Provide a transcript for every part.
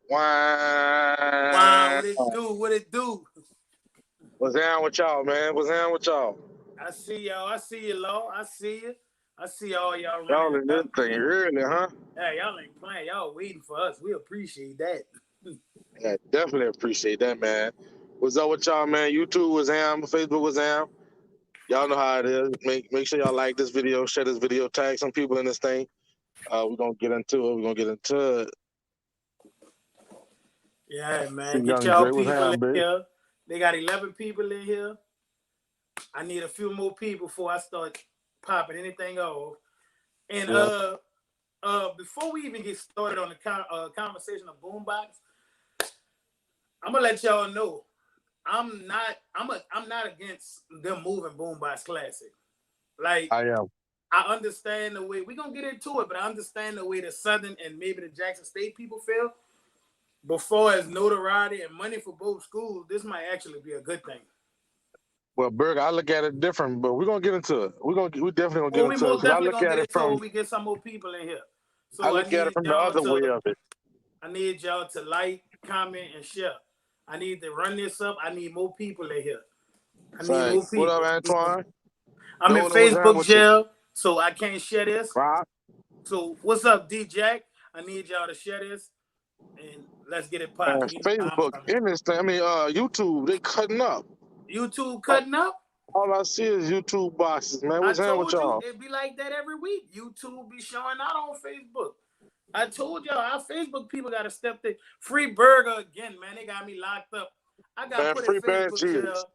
Wow, what Wow. it do? What it do? What's down with y'all, man? What's down with y'all? I see y'all. I see you, Law. I see you. I see all y'all running Y'all it in this up. thing early, huh? Hey, y'all ain't playing. Y'all waiting for us. We appreciate that. Yeah, definitely appreciate that, man. What's up with y'all, man? YouTube was ham, Facebook was ham. Y'all know how it is. Make sure y'all like this video, share this video, tag some people in this thing. We're gonna get into it. We're gonna get into it. Yeah, See man. Get young y'all Dre was people in ham, big. here. They got 11 people in here. I need a few more people before I start popping anything off. And Yeah. before we even get started on the conversation of Boombox, I'm gonna let y'all know I'm not against them moving Boombox Classic. Like, I am. I understand the way we're gonna get into it, but I understand the way the Southern and maybe the Jackson State people feel. Before as notoriety and money for both schools, this might actually be a good thing. Well, Berg, I look at it different, but we're gonna get into it. We definitely gonna get Well, we into it most because I definitely look gonna at get it into it from when we get some more people in here. I So look at it from the other way of it. I need y'all to like, comment, and share. I need to run this up. I need more people in here. I need more Thanks. What up, people. Antoine? I'm in Nolan, what's down Facebook with you? jail, so I can't share this. Rock? So what's up, D Jack? I need y'all to share this and let's get it popping. You know how I'm Facebook, coming. in this thing. I mean, YouTube, they cutting up. YouTube All cutting up. all I see is YouTube boxes, man. I What's down with told you y'all? it'd be like that every week. YouTube be showing out on Facebook. I told y'all our Facebook people got to step in. Free Burger again, man. They got me locked up. I got Man, put in free ban Facebook Jesus. jail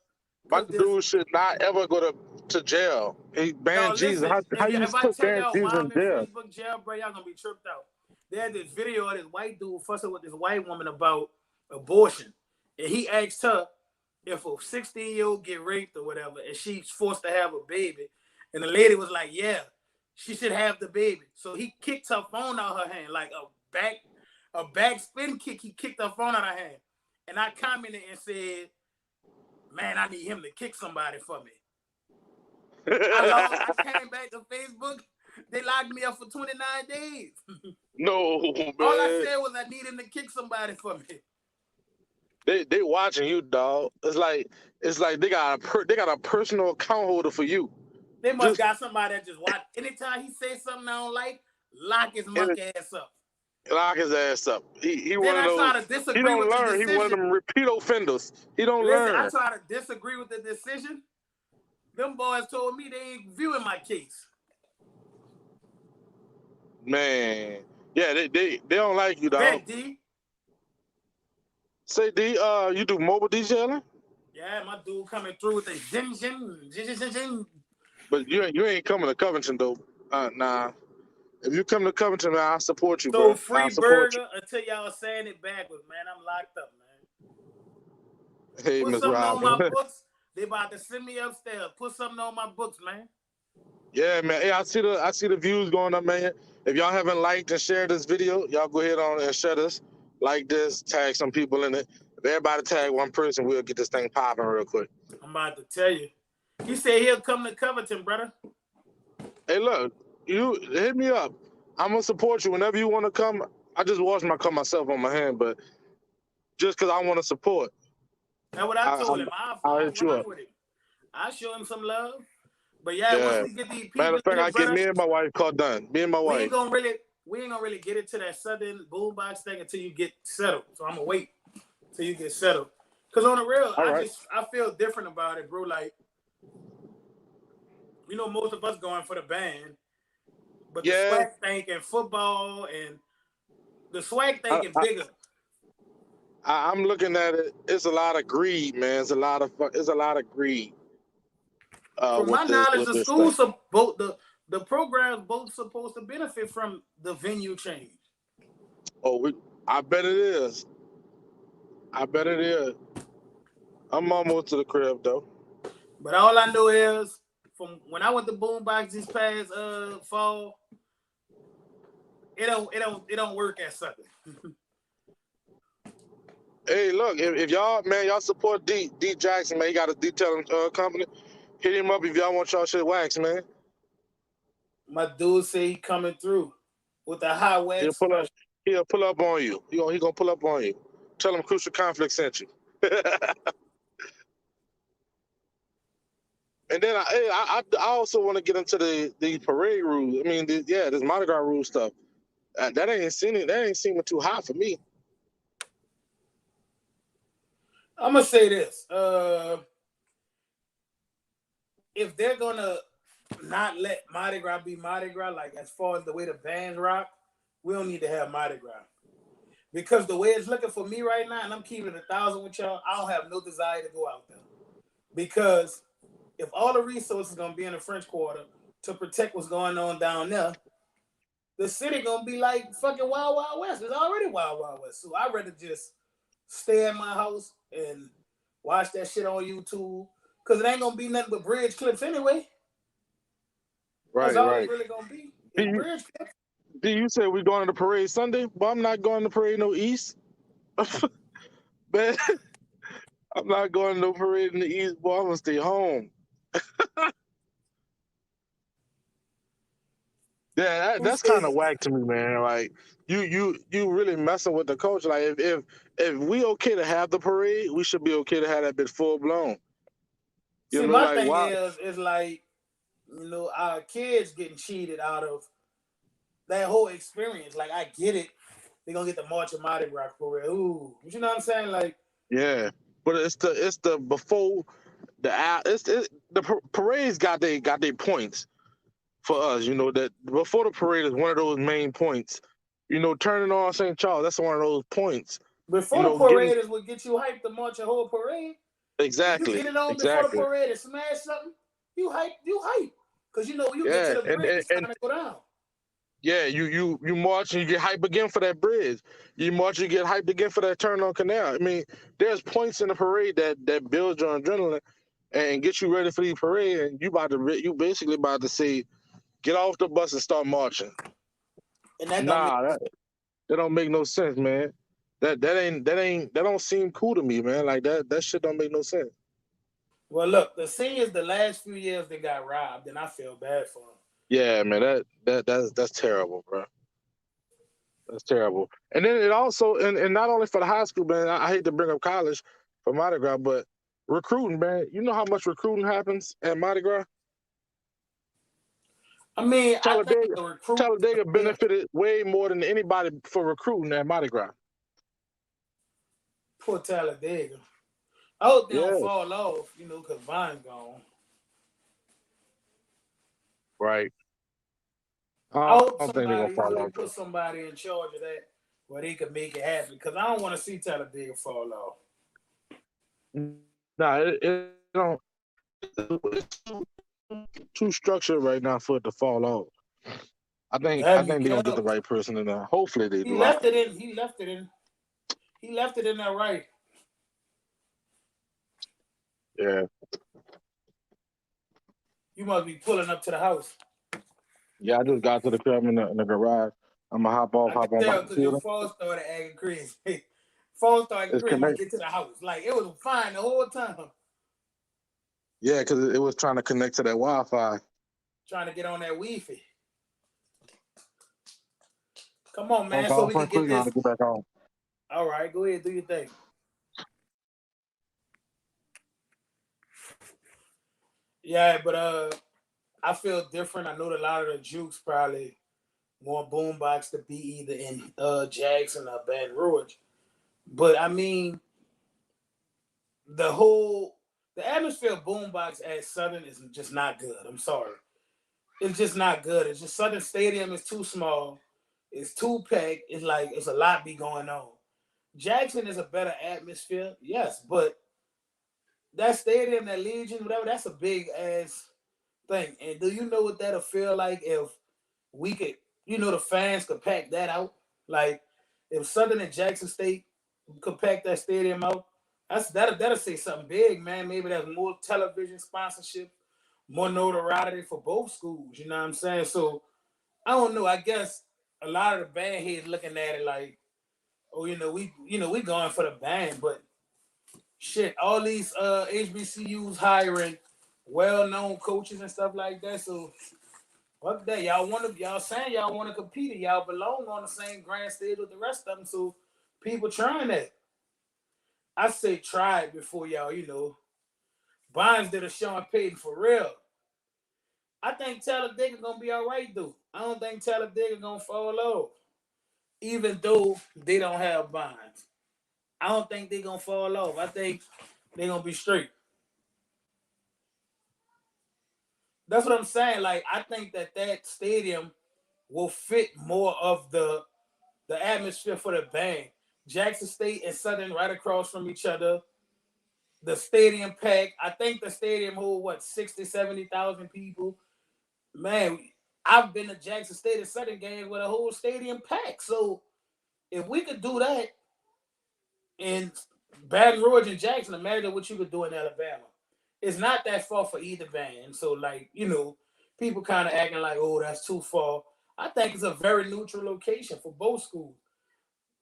My because this. dude should not ever go to jail. He banned Y'all Jesus. listen. How you If I put tell banned y'all Jesus why in I'm in jail? Facebook jail, bro, y'all gonna be tripped out. They had this video of this white dude fussing with this white woman about abortion, and he asked her if a 16-year-old get raped or whatever, and she's forced to have a baby, and the lady was like, "Yeah, she should have the baby." So he kicked her phone out her hand like a back spin kick. He kicked her phone out her hand, and I commented and said, "Man, I need him to kick somebody for me." I came back to Facebook. They locked me up for 29 days. No, All I man. said was I need him to kick somebody for me. They watching you, dog. It's like they got a personal account holder for you. They must Just got somebody that just watch. Anytime he says something I don't like, lock his in monkey ass up. lock his ass up. He one Then of I those. try to He disagree don't with the learn. He one of decision. them repeat offenders. He don't Listen, I learn. try to disagree with the decision. Them boys told me they ain't viewing my case. Man, yeah, they don't like you, dog. Bet D. Say D, you do mobile detailing, Yeah, my dude coming through with the zing. but you ain't coming to Covington though. Nah. If you come to Covington, man, I support you, So bro. I free support you. burger until y'all saying it backwards, man. I'm locked up, man. Hey, Put Miss something on Robin. my books. They about to send me upstairs. Put something on my books, man. Yeah, man. Hey, I see the views going up, man. If y'all haven't liked and shared this video, y'all go ahead on and share this, like this, tag some people in it. If everybody tag one person, we'll get this thing popping real quick. I'm about to tell you. He said he'll come to Covington, brother. Hey, look, you hit me up. I'm gonna support you whenever you want to come. I just washed my car myself on my hand, but just because I want to support, That's what I I, told I'm, him. I'll I'll hit you rock up. with him. I'll show him some love. But yeah, once Yeah. we get these Matter people of fact, in here, I get brother, me and my wife called done. Me and my we wife. ain't gonna really get into that Southern boombox thing until you get settled. So I'm gonna wait till you get settled. Cause on the real, All right. I feel different about it, bro. Like, most of us going for the band, but the Yeah. swag thing and football and the swag I, thing and bigger. I'm looking at it. It's a lot of greed, man. It's a lot of greed. From my With this knowledge, with the this thing. schools both the programs both supposed to benefit from the venue change. Oh, I bet it is. I bet it is. I'm almost to the crib though. But all I know is from when I went to Boombox this past fall, it don't work at something. Hey, look, if y'all, man, y'all support D Jackson, man. He got a detailing company. Hit him up if y'all want y'all shit waxed, man. My dude say he coming through with a high He'll wax pull up. special. He'll pull up on you. He gonna pull up on you. Tell him Crucial Conflict sent you. And then I also want to get into the parade rules. I mean, this Mardi Gras rule stuff. That ain't seeming too hot for me. I'm gonna say this: if they're gonna not let Mardi Gras be Mardi Gras, like as far as the way the bands rock, we don't need to have Mardi Gras. Because the way it's looking for me right now, and I'm keeping it 1,000 with y'all, I don't have no desire to go out there. Because if all the resources gonna be in the French Quarter to protect what's going on down there, the city gonna be like fucking Wild Wild West. It's already Wild Wild West. So I'd rather just stay in my house and watch that shit on YouTube. Cause it ain't gonna be nothing but bridge clips anyway. That's all it's really gonna be. Bridge clips. You said we going to the parade Sunday? But I'm not going to the parade no East. Man, I'm not going to no parade in the East, boy. I'm gonna stay home. Yeah, that's kind of whack to me, man. Like you really messing with the culture. Like if we okay to have the parade, we should be okay to have that bit full blown. See, my thing is like, our kids getting cheated out of that whole experience. Like, I get it. They're gonna get the March of Mardi Gras parade. Ooh, you know what I'm saying? Like, yeah, but it's the before the parades got their points for us. That before the parade is one of those main points. Turning on St. Charles, that's one of those points. Before the parade is what gets you hyped to march a whole parade. Exactly. If you get it on before the parade and smash something, you hype. Because when you get to the bridge, it's time to go down. Yeah, you march and you get hype again for that bridge. You march, you get hyped again for that turn on canal. I mean, there's points in the parade that build your adrenaline and get you ready for the parade, and you basically about to say, get off the bus and start marching. And that don't make no sense, man. That don't seem cool to me, man. Like that shit don't make no sense. Well, look, the seniors the last few years they got robbed, and I feel bad for them. Yeah, man, that's terrible, bro. That's terrible. And then it also, and not only for the high school, man, I hate to bring up college for Mardi Gras, but recruiting, man. You know how much recruiting happens at Mardi Gras? I mean, Talladega benefited way more than anybody for recruiting at Mardi Gras. Poor Talladega. I hope they don't fall off, because Vine's gone. Right. I hope somebody put somebody in charge of that where they could make it happen, because I don't want to see Talladega fall off. Nah, it don't. It's too structured right now for it to fall off. I think they're gonna get the right person in there. Hopefully they do. He left it in there right. Yeah. You must be pulling up to the house. Yeah, I just got to the crib in the garage. I'm gonna hop on. Because your phone started acting crazy. Phone started crazy to get to the house. Like, it was fine the whole time. Yeah, because it was trying to connect to that Wi-Fi. Trying to get on that Wi-Fi. Come on, man. So we can get this. Get back on. All right, go ahead, do your thing. Yeah, but I feel different. I know that a lot of the jukes probably want Boombox to be either in Jackson or Baton Rouge. But I mean, the atmosphere of Boombox at Southern is just not good. I'm sorry. It's just not good. It's just Southern Stadium is too small. It's too packed. It's like it's a lot be going on. Jackson is a better atmosphere, yes, but that stadium, that Legion, whatever, that's a big ass thing. And do you know what that'll feel like if we could, the fans could pack that out? Like if Southern and Jackson State could pack that stadium out, that'll say something big, man. Maybe that's more television sponsorship, more notoriety for both schools. You know what I'm saying? So I don't know. I guess a lot of the band heads looking at it like, oh, we going for the band, but shit, all these HBCUs hiring well-known coaches and stuff like that. So Fuck that. Y'all saying y'all want to compete. Y'all belong on the same grand stage with the rest of them. So people trying that. I say try it before y'all, Bonds did a Sean Payton for real. I think Tyler Digger gonna be all right though. I don't think Tyler Digger gonna fall off, even though they don't have Bonds. I don't think they gonna fall off. I think they gonna be straight. That's what I'm saying. Like I think that stadium will fit more of the atmosphere for the band. Jackson State and Southern right across from each other. The stadium packed. I think the stadium hold what 60, 70,000 people. Man, I've been to Jackson State and Southern games with a whole stadium packed. So if we could do that in Baton Rouge and Jackson, imagine what you could do in Alabama. It's not that far for either band. So like, people kind of acting like, oh, that's too far. I think it's a very neutral location for both schools.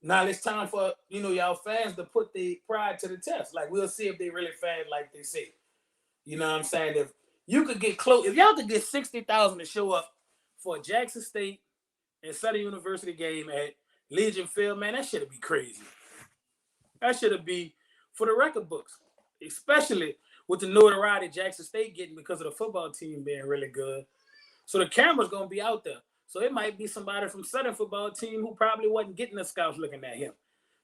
Now it's time for y'all fans to put the pride to the test. Like we'll see if they really fans like they say. You know what I'm saying? If you could get close, if y'all could get 60,000 to show up for a Jackson State and Southern University game at Legion Field, man, that should be crazy. That should be for the record books, especially with the notoriety Jackson State getting because of the football team being really good. So the camera's gonna be out there. So it might be somebody from Southern football team who probably wasn't getting the scouts looking at him.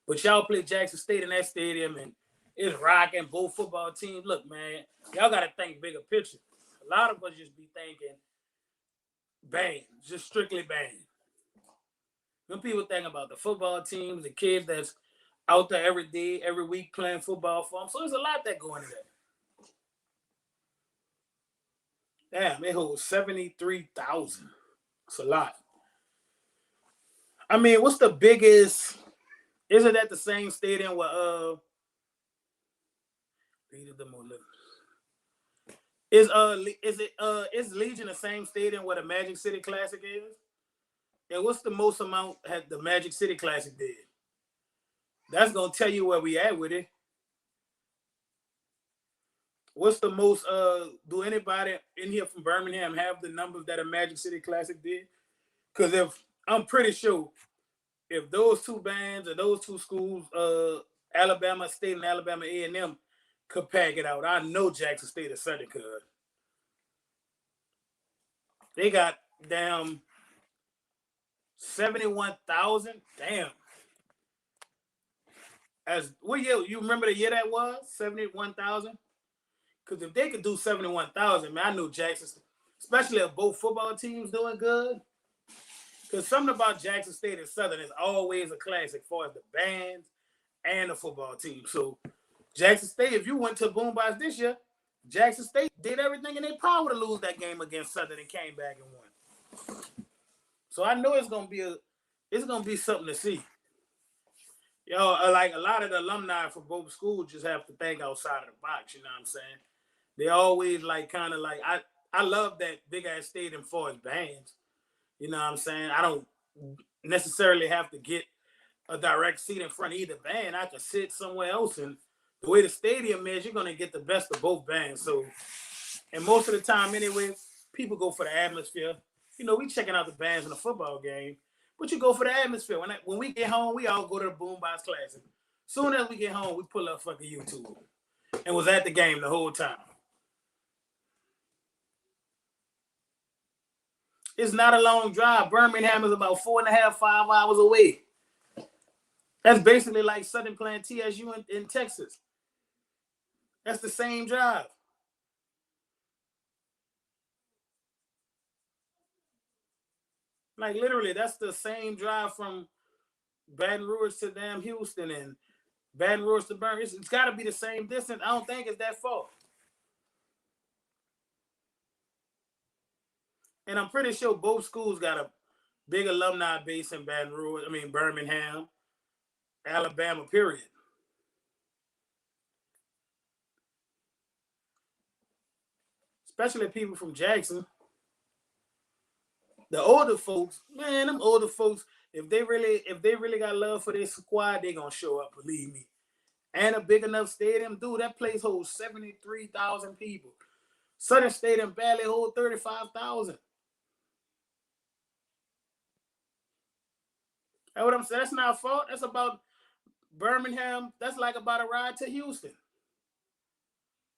But y'all play Jackson State in that stadium and it's rocking both football teams. Look, man, y'all gotta think bigger picture. A lot of us just be thinking bang, just strictly bang. When people think about the football teams, the kids that's out there every day, every week playing football for them. So there's a lot that go into that. Damn, it holds 73,000. It's a lot. I mean, what's the biggest? Isn't that the same stadium where is Legion the same stadium where the Magic City Classic is? And what's the most amount had the Magic City Classic did? That's gonna tell you where we at with it. What's the most? Do anybody in here from Birmingham have the numbers that a Magic City Classic did? Because if I'm pretty sure if those two bands or those two schools, Alabama State and Alabama A&M, could pack it out, I know Jackson State or Southern could. They got damn 71,000. Damn. As what year? You remember the year that was 71,000? Because if they could do 71,000, man, I know Jackson, especially if both football teams doing good. Because something about Jackson State and Southern is always a classic for the bands and the football team. So Jackson State, if you went to Boombox this year, Jackson State did everything in their power to lose that game against Southern and came back and won. So I know it's gonna be something to see. Like a lot of the alumni from both schools just have to think outside of the box. You know what I'm saying? They always like kind of like I love that big ass stadium for its bands. You know what I'm saying? I don't necessarily have to get a direct seat in front of either band. I can sit somewhere else, and the way the stadium is, you're gonna get the best of both bands. So, and most of the time, anyway, people go for the atmosphere. We checking out the bands in a football game, but you go for the atmosphere. When we get home, we all go to the Boombox Classic. Soon as we get home, we pull up fucking YouTube and was at the game the whole time. It's not a long drive. Birmingham is about 4.5, 5 hours away. That's basically like Southern playing TSU in Texas. That's the same drive. Like literally, that's the same drive from Baton Rouge to damn Houston and Baton Rouge to Birmingham. It's got to be the same distance. I don't think it's that far. And I'm pretty sure both schools got a big alumni base in Birmingham, Alabama, period. Especially people from Jackson. The older folks, man, them older folks, if they really got love for their squad, they gonna show up, believe me. And a big enough stadium, dude, that place holds 73,000 people. Southern Stadium barely holds 35,000. That's what I'm saying. That's not our fault. That's about Birmingham. That's like about a ride to Houston.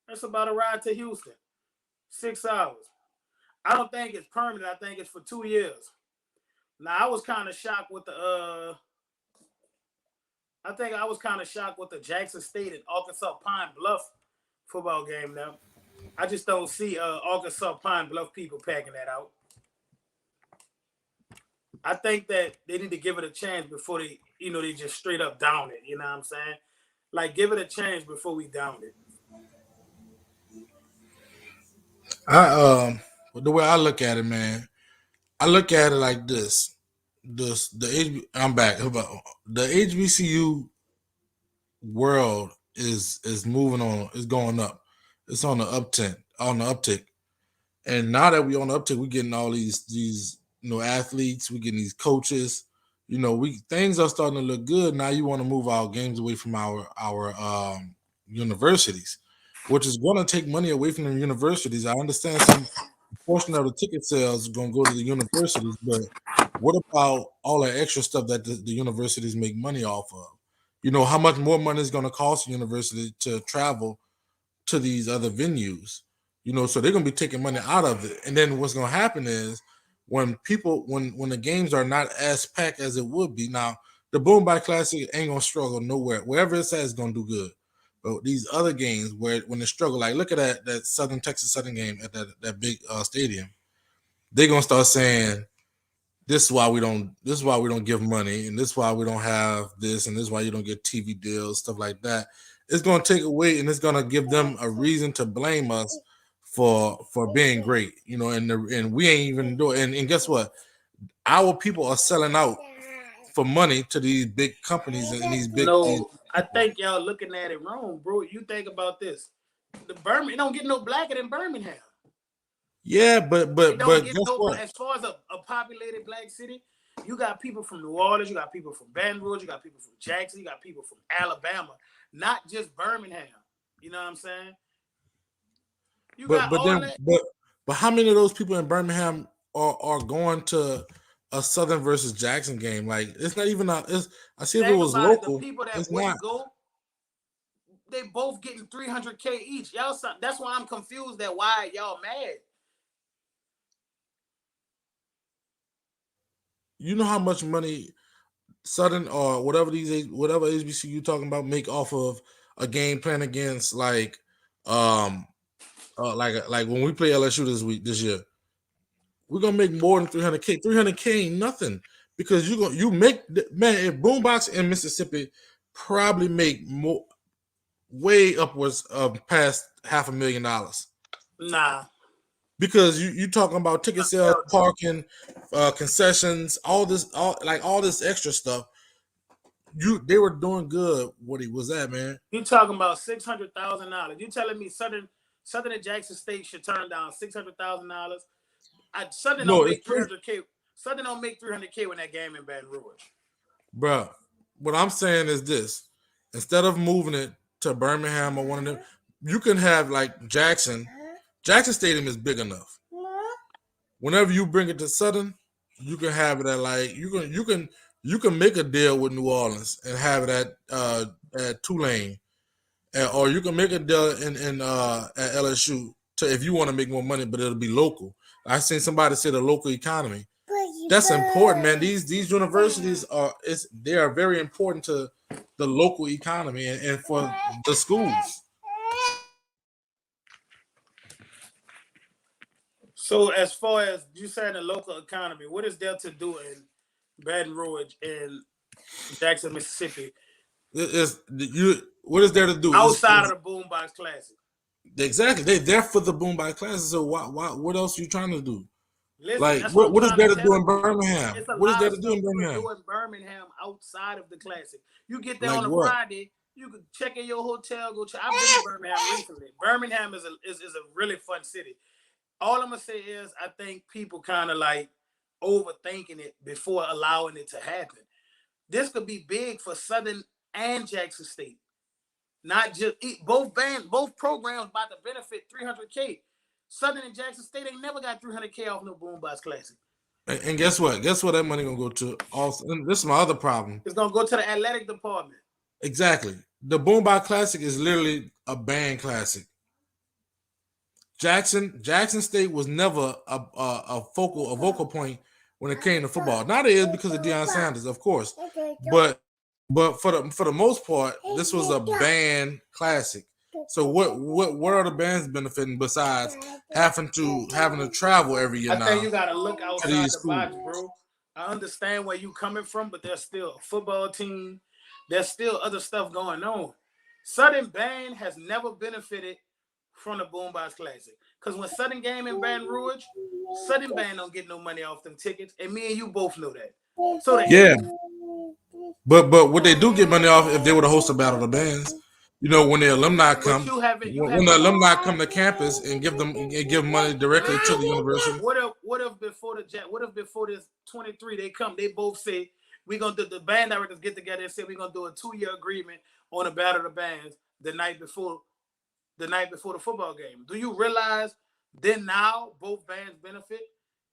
That's about a ride to Houston. 6 hours. I don't think it's permanent. I think it's for 2 years. Now I was kind of shocked with the I think I was kind of shocked with the Jackson State and Arkansas Pine Bluff football game now. I just don't see Arkansas Pine Bluff people packing that out. I think that they need to give it a chance before they, they just straight up down it. You know what I'm saying? Like, give it a chance before we down it. The way I look at it, man, I look at it like this. I'm back. The HBCU world is moving on, is going up. It's on the uptick. And now that we on the uptick, we getting all these athletes, we getting these coaches. Things are starting to look good. Now you want to move our games away from our universities, which is going to take money away from the universities. I understand some portion of the ticket sales is going to go to the universities, but what about all the extra stuff that the universities make money off of? How much more money is going to cost the university to travel to these other venues? So they're going to be taking money out of it. And then what's going to happen is when the games are not as packed as it would be. Now, the Boombox Classic ain't going to struggle nowhere. Wherever it's at, it's going to do good. But these other games when they struggle, like look at that Southern Texas Southern game at that big stadium, they're going to start saying, this is why we don't give money, and this is why we don't have this, and this is why you don't get TV deals, stuff like that. It's going to take away, and it's going to give them a reason to blame us for being great, and we ain't even doing. And guess what? Our people are selling out for money to these big companies and these big. No, I think y'all looking at it wrong, bro. You think about this: the Birmingham don't get no blacker than Birmingham. Yeah, but guess what? As far as a populated black city, you got people from New Orleans, you got people from Baton Rouge, you got people from Jackson, you got people from Alabama, not just Birmingham. You know what I'm saying? But how many of those people in Birmingham are going to a Southern versus Jackson game? Like it's not even I see if it was local. The people that wouldn't go, they both getting $300K each. Y'all, that's why I'm confused at why y'all mad. You know how much money Southern or whatever HBCU talking about make off of a game playing against like when we play LSU this year, we're gonna make more than 300K. 300K ain't nothing because you make if Boombox in Mississippi probably make more way upwards of past $500,000. Nah. Because you talking about ticket sales, parking, concessions, all this extra stuff. They were doing good. What was that, man? You talking about $600,000? You telling me Southern and Jackson State should turn down $600,000? Southern don't make $300K. Southern don't make $300K when that game in Baton Rouge. Bro, what I'm saying is this: instead of moving it to Birmingham or one of them, you can have like Jackson. Jackson Stadium is big enough. Whenever you bring it to Southern, you can have it at like you can make a deal with New Orleans and have it at Tulane, or you can make a deal in at LSU if you want to make more money, but it'll be local. I seen somebody say the local economy. That's important, man. These universities they are very important to the local economy and for the schools. So as far as you saying the local economy, what is there to do in Baton Rouge and Jackson, Mississippi? What is there to do outside of the Boombox Classic? Exactly, they're there for the Boombox Classic. So what else are you trying to do? Listen, like what is there to do in Birmingham? What is there to do in Birmingham? Outside of the Classic, you get there on a Friday. You can check in your hotel. I've been to Birmingham recently. Birmingham is a really fun city. All I'm gonna say is I think people kind of like overthinking it before allowing it to happen. This could be big for Southern and Jackson State. Not just both programs about to benefit $300K. Southern and Jackson State ain't never got $300K off no Boombox Classic. And guess what? Guess what that money gonna go to? Also, and this is my other problem. It's gonna go to the athletic department. Exactly. The Boombox Classic is literally a band classic. Jackson State was never a vocal point when it came to football. Now it is because of Deion Sanders, of course. But for the most part, this was a band classic. So what are the bands benefiting besides having to travel every year now? I think you gotta look outside the box, bro. I understand where you coming from, but there's still a football team. There's still other stuff going on. Southern Band has never benefited from the Boombox Classic. Because when Southern game in Baton Rouge, Southern Band don't get no money off them tickets. And me and you both know that. So yeah. But what they do get money off if they were to host a battle of the bands. You know, when the alumni come, when the alumni come to campus and give money directly to the university. What if before this 23 they come, they both say we're gonna do, the band directors get together and say we're gonna do a 2-year agreement on a battle of the bands the night before the football game. Do you realize then now both bands benefit?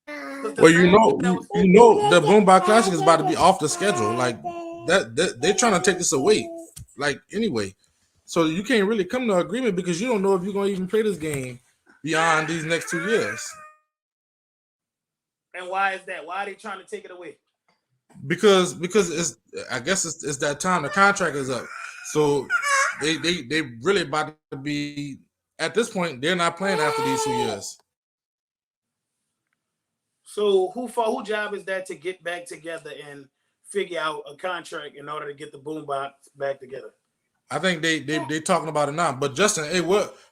Well, you know the Boombox Classic is about to be off the schedule. Like that they're trying to take this away. Like anyway. So you can't really come to an agreement because you don't know if you're going to even play this game beyond these next 2 years. And why is that? Why are they trying to take it away? Because I guess it's that time the contract is up. So they really about to be at this point. They're not playing after these 2 years. So who job is that to get back together and figure out a contract in order to get the Boombox back together? I think they talking about it now. But Justin, hey,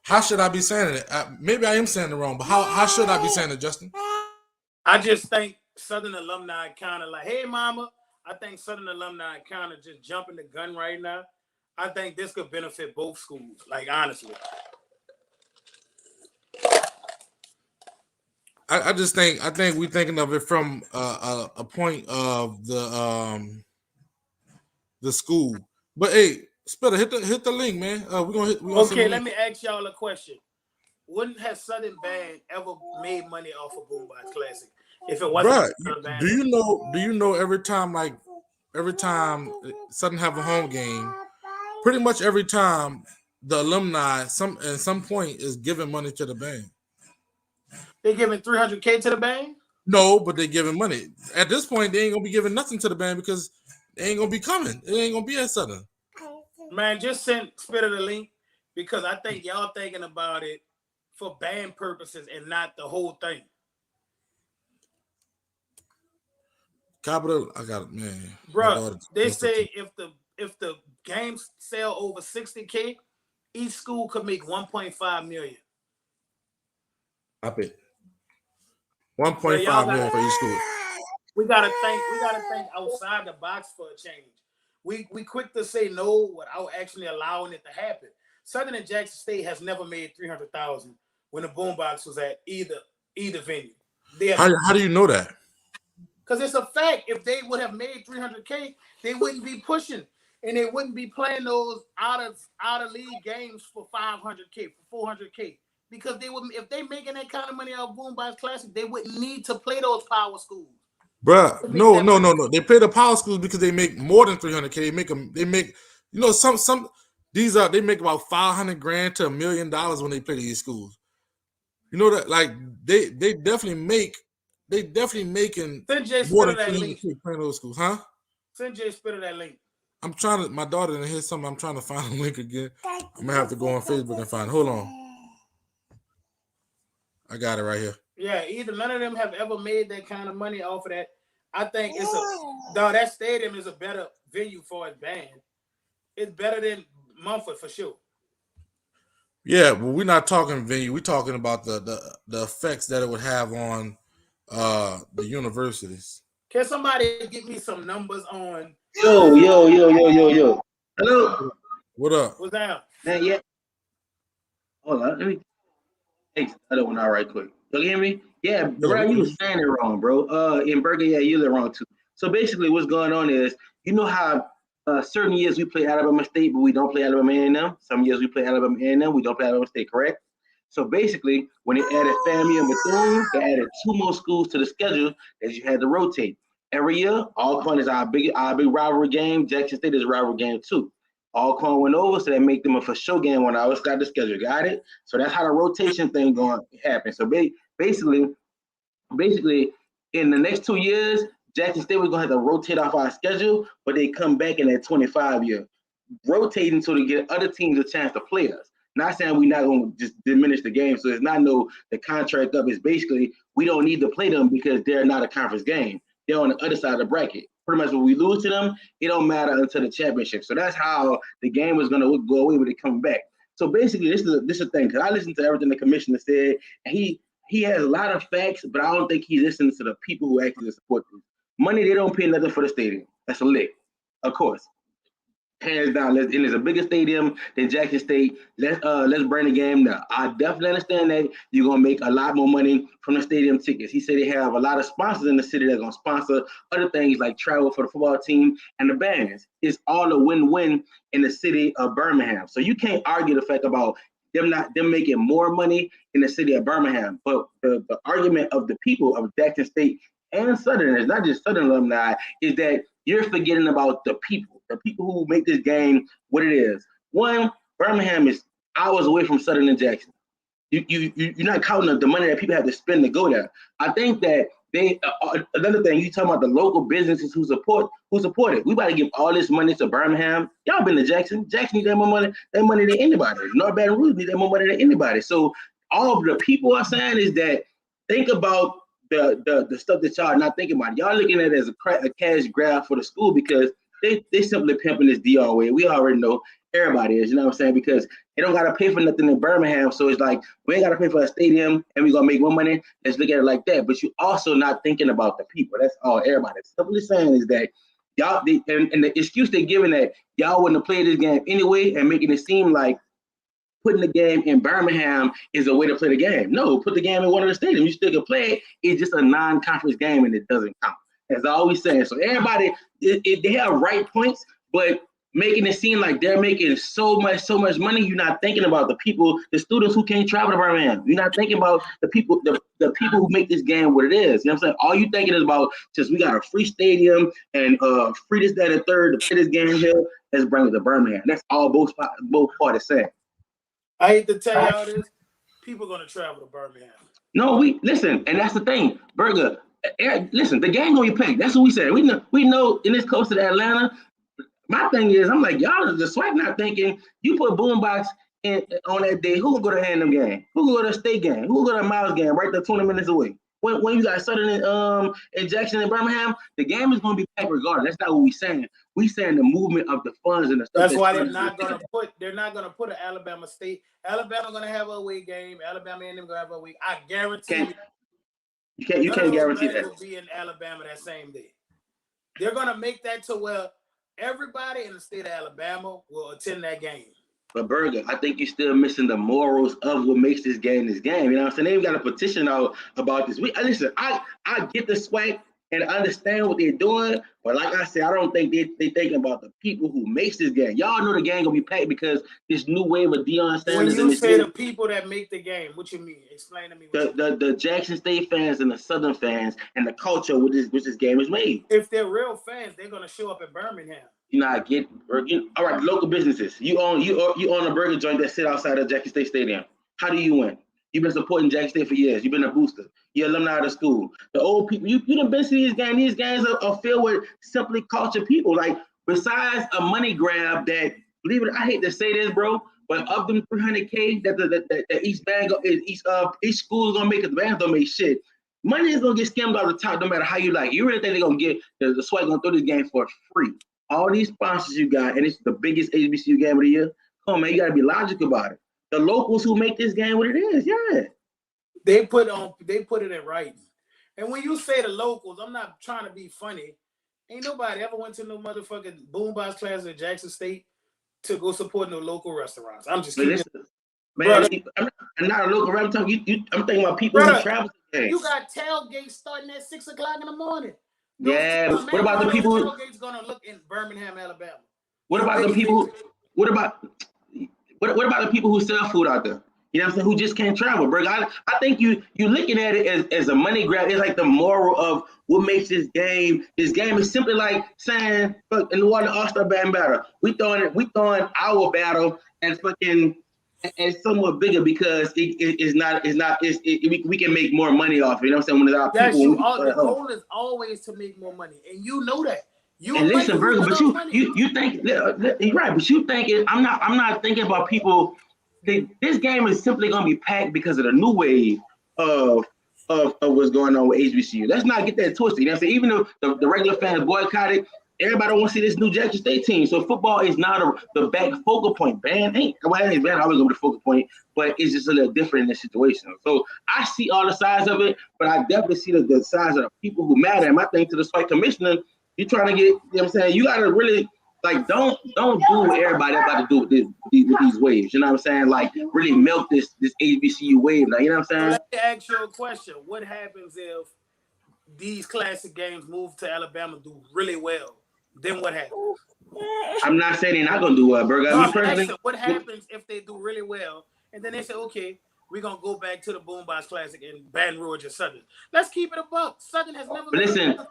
how should I be saying it? Maybe I am saying it wrong, but how should I be saying it, Justin? I just think Southern alumni kind of like, hey, mama. I think Southern alumni kind of just jumping the gun right now. I think this could benefit both schools, like honestly. I think we're thinking of it from a point of the school. But hey, Spitter, hit the link, man. We're gonna okay, let me ask y'all a question. Wouldn't have Southern Band ever made money off of Boombox Classic if it wasn't Band? Do you know every time Southern have a home game, pretty much every time the alumni at some point is giving money to the band. They giving $300K to the band? No, but they giving money. At this point, they ain't gonna be giving nothing to the band because they ain't gonna be coming. It ain't gonna be at Southern. Man, just send Spitter the link because I think y'all thinking about it for band purposes and not the whole thing. Capital, I got it, man. Bro, they say if the games sell over 60K, each school could make 1.5 million. I bet 1.5 million for each school. We gotta think outside the box for a change. We quick to say no without actually allowing it to happen. Southern and Jackson State has never made $300,000 when the Boombox was at either venue. How do you know that? Because it's a fact. If they would have made $300K, they wouldn't be pushing and they wouldn't be playing those out of league games for $500K, for $400K. Because they would, if they making that kind of money off Boombox Classic, they wouldn't need to play those power schools. Bruh, no. They play the power schools because they make more than $300K. They make, you know, they make about $500,000 to $1 million when they play these schools. You know that, like they definitely making more than $300K playing those schools, huh? Send Jay Spitter that link. I'm trying to. My daughter didn't hear something. I'm trying to find a link again. I'm gonna have to go on Facebook and find it. Hold on. I got it right here. Yeah, either none of them have ever made that kind of money off of that. I think that stadium is a better venue for a band. It's better than Mumford for sure. Yeah, but we're not talking venue. We're talking about the effects that it would have on the universities. Can somebody give me some numbers on? Yo. Hello. What up? What's that? Yeah. Hold on. Let me take the other one out right quick. You hear me? Yeah, bro, you was saying it wrong, bro. In Berkeley, yeah, you're wrong too. So basically, what's going on is, you know how certain years we play Alabama State, but we don't play Alabama A&M. Some years we play Alabama A&M, we don't play Alabama State, correct? So basically, when they added FAMU and Bethune, they added 2 more schools to the schedule that you had to rotate. Every year, Alcorn is our big rivalry game. Jackson State is a rivalry game too. Alcorn went over, so they make them a for sure game when I always got the schedule. Got it? So that's how the rotation thing going to happen. So basically, in the next 2 years, Jackson State was going to have to rotate off our schedule, but they come back in that 25 year, rotating so to get other teams a chance to play us. Not saying we're not going to just diminish the game. So it's not the contract up. It's basically we don't need to play them because they're not a conference game. They're on the other side of the bracket. Pretty much when we lose to them, it don't matter until the championship. So that's how the game is going to go away with it coming back. So basically, this is a thing, because I listened to everything the commissioner said, and he has a lot of facts, but I don't think he listens to the people who actually support them. Money, they don't pay nothing for the stadium. That's a lick, of course. Hands down, and it's a bigger stadium than Jackson State. Let's bring the game now. I definitely understand that you're gonna make a lot more money from the stadium tickets. He said they have a lot of sponsors in the city that's gonna sponsor other things like travel for the football team and the bands. It's all a win-win in the city of Birmingham. So you can't argue the fact about them making more money in the city of Birmingham. But the argument of the people of Jackson State and Southerners, not just Southern alumni, is that you're forgetting about the people who make this game what it is. One, Birmingham is hours away from Southern and Jackson. You're not counting the money that people have to spend to go there. I think that they another thing, you talking about the local businesses who support it. We about to give all this money to Birmingham. Y'all been to Jackson. Jackson need that more money than anybody. North Baton Rouge need that more money than anybody. So all of the people are saying is that think about the stuff that y'all are not thinking about. Y'all looking at it as a cash grab for the school because they simply pimping this DR way. We already know everybody is, you know what I'm saying? Because they don't got to pay for nothing in Birmingham. So it's like, we ain't got to pay for a stadium and we're going to make more money. Let's look at it like that. But you also not thinking about the people. That's all everybody's simply saying is that y'all, and the excuse they're giving that y'all wouldn't have played this game anyway and making it seem like putting the game in Birmingham is a way to play the game. No, put the game in one of the stadiums. You still can play it. It's just a non-conference game and it doesn't count. As I always say. So everybody, they have right points, but making it seem like they're making so much money, you're not thinking about the people, the students who can't travel to Birmingham. You're not thinking about the people, the people who make this game what it is. You know what I'm saying? All you thinking is about just we got a free stadium and free this, that, and third to play this game here. Let's bring it to Birmingham. That's all both parties saying. I hate to tell y'all this, people gonna travel to Birmingham. No, we listen, and that's the thing, Burger. Listen, the game gonna be packed. That's what we said. We know in this coast of Atlanta. My thing is, I'm like, y'all are just swag not thinking. You put Boombox on that day. Who gonna go to Handham game? Who gonna go to State game? Who gonna go to Miles game? Right there, 20 minutes away. When you got Southern and Jackson and Birmingham, the game is gonna be packed regardless. That's not what we saying. We saying the movement of the funds and the stuff. That's why they're not gonna put an Alabama State. Alabama gonna have a away game. Alabama and them gonna have a week. I guarantee you can't guarantee that. Will be in Alabama that same day. They're gonna make that to where everybody in the state of Alabama will attend that game. But Burger, I think you're still missing the morals of what makes this game. You know what I'm saying? They've got a petition out about this. Listen, I get the swag and understand what they're doing, but like I said, I don't think they thinking about the people who makes this game. Y'all know the game gonna be packed because this new wave of Deion Sanders. When you say the people that make the game, what you mean? Explain to me. The Jackson State fans and the Southern fans and the culture which this game is made. If they're real fans, they're gonna show up in Birmingham. All right, local businesses. You own a burger joint that sit outside of Jackson State Stadium. How do you win? You've been supporting Jackson State for years. You've been a booster. You're alumni of the school. The old people, you done been to these games. These games are filled with simply culture people. Like, besides a money grab that, believe it, I hate to say this, bro, but of them $300K that each school is gonna make, the bands don't make shit. Money is gonna get skimmed off the top no matter how you like. You really think they're gonna get the swag gonna throw this game for free? All these sponsors you got, and it's the biggest HBCU game of the year. Come on, man, you gotta be logical about it. The locals who make this game what it is, yeah. They put it in writing. And when you say the locals, I'm not trying to be funny. Ain't nobody ever went to no motherfucking Boombox Classic at Jackson State to go support no local restaurants. I'm just kidding. Man, I'm not a local restaurant. I'm thinking about people who travel to games. You got tailgates starting at 6 o'clock in the morning. Yeah, but what about the people? Tailgates gonna look in Birmingham, Alabama. What about the people? What about the people who sell food out there? You know what I'm saying? Who just can't travel, bro. I think you looking at it as a money grab. It's like the moral of what makes this game. This game is simply like saying, "Fuck, in the New Orleans All-Star band battle, we throwing our battle as fucking and somewhat bigger because we can make more money off it. You know what I'm saying? When it's our Yes, people, the goal is always to make more money, and you know that. And listen, Virgo, but you think you're right, but you think I'm not thinking about people. This game is simply going to be packed because of the new wave of what's going on with HBCU. Let's not get that twisted. You know what I'm saying? Even though the regular fans boycotted, everybody want to see this new Jackson State team. So football is not the back focal point. Band ain't always going to be the focal point, but it's just a little different in this situation. So I see all the sides of it, but I definitely see the sides of the people who matter. And my thing to the site commissioner, you're trying to get, you know what I'm saying? You got to really, like, don't do what everybody about to do with these waves. You know what I'm saying? Like, really milk this HBCU wave now. You know what I'm saying? So let me ask you a question. What happens if these classic games move to Alabama, do really well? Then what happens? I'm not saying they're not going to do well, Burger. No, what happens if they do really well, and then they say, okay, we're going to go back to the Boombox Classic in Baton Rouge or Southern. Let's keep it a buck. Southern has never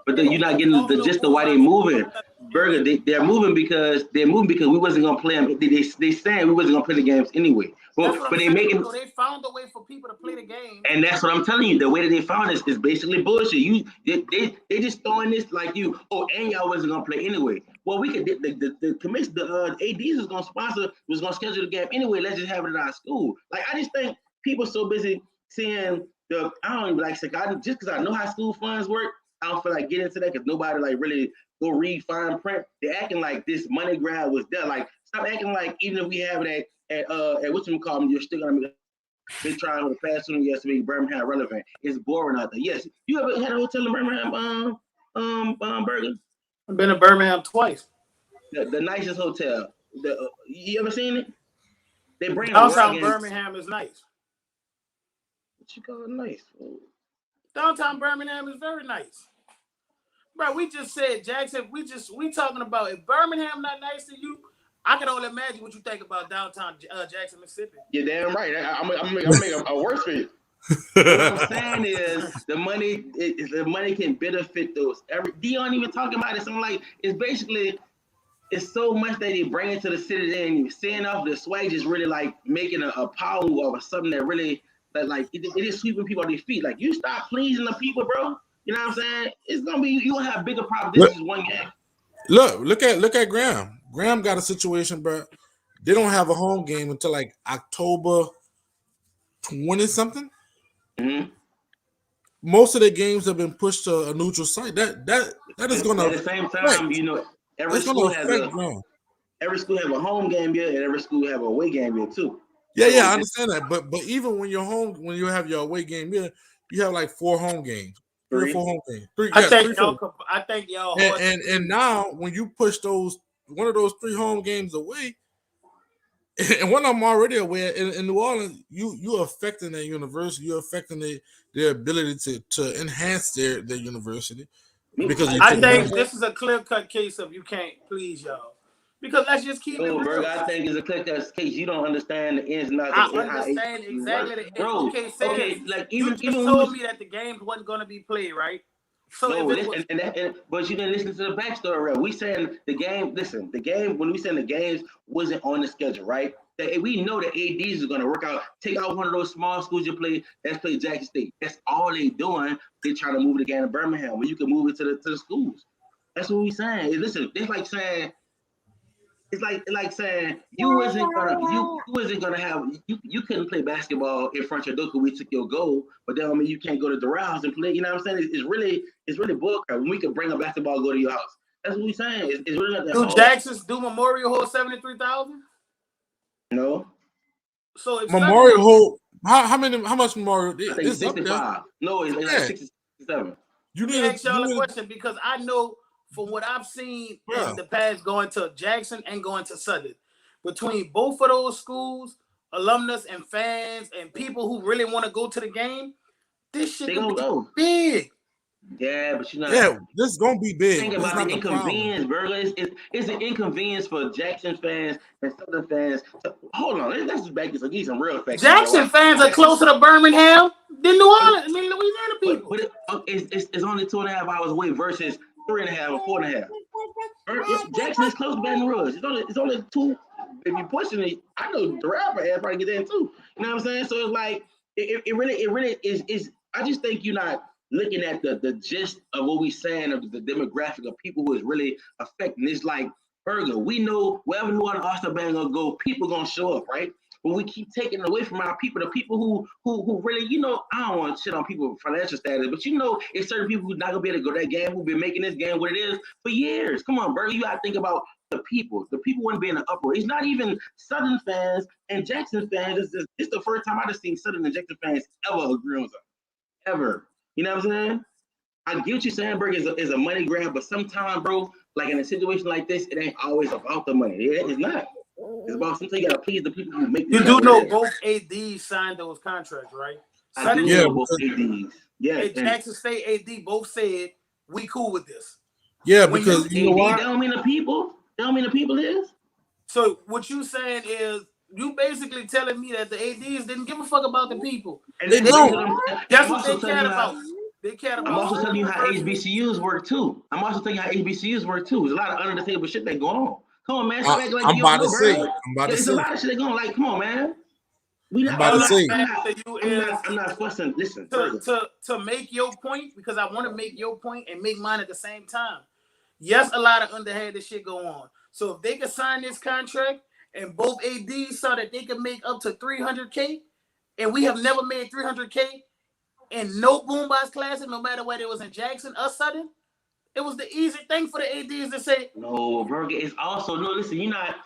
but then you're not getting the gist of why they're moving. Burger, they're moving because we wasn't going to play them. They saying we wasn't going to play the games anyway. But they making. So they found a way for people to play the game. And that's what I'm telling you. The way that they found this is basically bullshit. They just throwing this like you. Oh, and y'all wasn't going to play anyway. Well, we could the commission, the ADs was going to schedule the game anyway. Let's just have it at our school. Like, I just think people so busy seeing I don't even like just because I know how school funds work, I don't feel like getting into that because nobody like really go read fine print. They're acting like this money grab was there. Like, stop acting like even if we have it at whatchamacallit, you're still gonna be big trying with the past student yesterday, Birmingham relevant. It's boring out there. Yes, you ever had a hotel in Birmingham, Bergen? I've been to Birmingham twice. The nicest hotel. You ever seen it? They bring downtown Birmingham is nice. What you call it nice? Downtown Birmingham is very nice. Bro, we just said Jackson. We talking about if Birmingham not nice to you, I can only imagine what you think about downtown Jackson, Mississippi. You're damn right. I'm make a worse for you. What I'm saying is the money can benefit those. Dion even talking about it. So I'm like, it's basically it's so much that they bring into the city and you're seeing off the swag just really like making a power move or something that really that like it is sweeping people on their feet. Like, you stop pleasing the people, bro. You know what I'm saying? It's gonna be you gonna have bigger problems. This is one game. Look at Graham. Graham got a situation, bro. They don't have a home game until like October 20-something. Mm-hmm. Most of the games have been pushed to a neutral site. That is gonna at the same time, you know, every school has a home game here, and every school have a away game here too. Yeah, I understand that. But even when you have your away game here, you have like 4 home games. 3 or 4 home games. I think y'all. And now when you push one of those 3 home games away, and one of them already away in New Orleans, you're affecting their university. You're affecting their ability to enhance their university. Because I think this is a clear-cut case of you can't please y'all. Because let's just keep it real. Bro, I think it's a clear-cut case. You don't understand the ins and outs. I understand exactly the bro. Okay, like you just told me that the games wasn't going to be played, right? So but you didn't listen to the backstory, right? We saying the game. Listen, the game. When we saying the games wasn't on the schedule, right? That we know the ADs is going to work out. Take out one of those small schools you play. Let's play Jackson State. That's all they doing. They trying to move the game to Birmingham, where you can move it to the schools. That's what we saying. Listen, it's like saying. It's like saying you wasn't gonna have you couldn't play basketball in front of your door because we took your goal, but then I mean you can't go to the house and play. You know what I'm saying? It's really bullcrap. When we could bring a basketball, go to your house. That's what we saying. It's really not that hard. Jackson's Memorial hold 73,000? No. So if Memorial hold how much Memorial? I think 65. No, it's like 67. You need to ask y'all a question because I know. From what I've seen in the past, going to Jackson and going to Southern, between both of those schools, alumnus and fans and people who really want to go to the game, this shit is big. Yeah, but you're not. Yeah, this is gonna be big. Think This is about not the the problem. inconvenience, bro. It's an inconvenience for Jackson fans and Southern fans. So, hold on, let's just back this. I'll give you some real facts. Jackson fans are closer to Birmingham than New Orleans. I mean, Louisiana people. But it's only 2.5 hours away versus 3.5 or 4.5. Jackson is close to Baton Rouge. It's only two. If you pushing it, I know the rapper ass probably get in too. You know what I'm saying? So it's like it really is. I just think you're not looking at the gist of what we saying of the demographic of people who is really affecting. It's like Burger. We know wherever New Orleans All-Star Band gonna go, people gonna show up, right? But we keep taking it away from our people, the people who really, you know, I don't want to shit on people financial status, but you know, it's certain people who's not gonna be able to go to that game, who've been making this game what it is for years. Come on, Burger, you gotta think about the people. The people wouldn't be in the uproar. It's not even Southern fans and Jackson fans. It's the first time I've seen Southern and Jackson fans ever agree on something. Ever. You know what I'm saying? I get what you're saying, Burger, is a money grab, but sometimes, bro, like in a situation like this, it ain't always about the money. It's not. It's about something you gotta please the people who make. You do know both ADs signed those contracts, right? I do know both ADs. Yeah. And Jackson State AD both said we cool with this. Yeah, because you know why? That don't mean the people. That don't mean the people is. So what you saying is you basically telling me that the ADs didn't give a fuck about the people. They don't. That's what they cared about. They cared about. I'm also telling you how HBCUs work too. There's a lot of under the table shit that go on. Come on, man. I'm about to say. There's a lot of shit that going. Like, come on, man. I'm not fussing. Listen. To make your point, because I want to make your point and make mine at the same time. Yes, a lot of underhanded shit go on. So if they could sign this contract and both ADs saw that they could make up to $300K, and we have never made $300K, and no Boombox Classic, no matter whether it was in Jackson or Southern, it was the easy thing for the ADs to say. No, Burger, it's also no. Listen, you're not.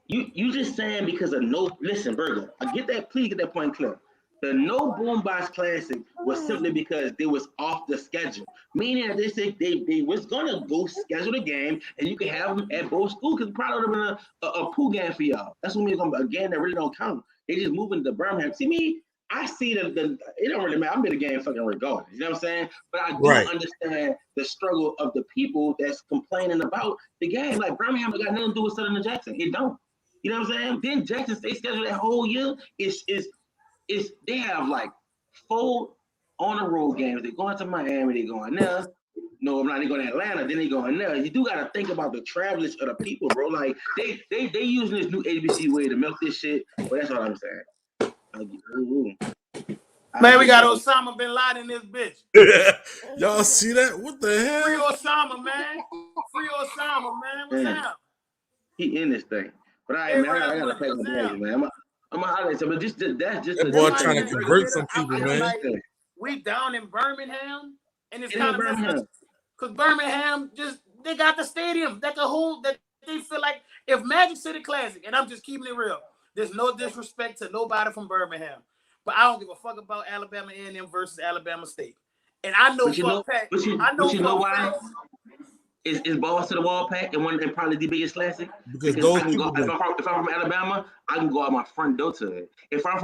You just saying because of no. Listen, Burger, I get that. Please get that point clear. The no Boombox Classic was simply because they was off the schedule, meaning that they said they was gonna go schedule the game and you can have them at both schools because probably would have been a pool game for y'all. That's what we're gonna again. That really don't count. They just moving to Birmingham. See me. I see the it don't really matter. I'm in the game fucking regardless. You know what I'm saying? But I do understand the struggle of the people that's complaining about the game. Like Birmingham got nothing to do with Southern and Jackson. It don't. You know what I'm saying? Then Jackson State schedule that whole year is they have like 4 on the road games. They're going to Miami, they're going there. No, I'm not. They're going to Atlanta, then they're going there. You do gotta think about the travelers of the people, bro. Like they using this new ABC way to milk this shit. But that's all I'm saying. Man, we got Osama bin Laden in this bitch. Y'all see that? What the hell? Free Osama, man. Free Osama, man. What's up? He in this thing. But man, I gotta pay my bags, man. I'm gonna highlight some, but that's just that boy trying to convert some people, man. Like, we down in Birmingham, and it's kind of because Birmingham they got the stadium that they feel like if Magic City Classic, and I'm just keeping it real. There's no disrespect to nobody from Birmingham, but I don't give a fuck about Alabama A&M versus Alabama State. And I know for a fact. I know why. Is balls to the wall pack and probably the biggest classic because those people. If I'm from Alabama, I can go out my front door to it. If I'm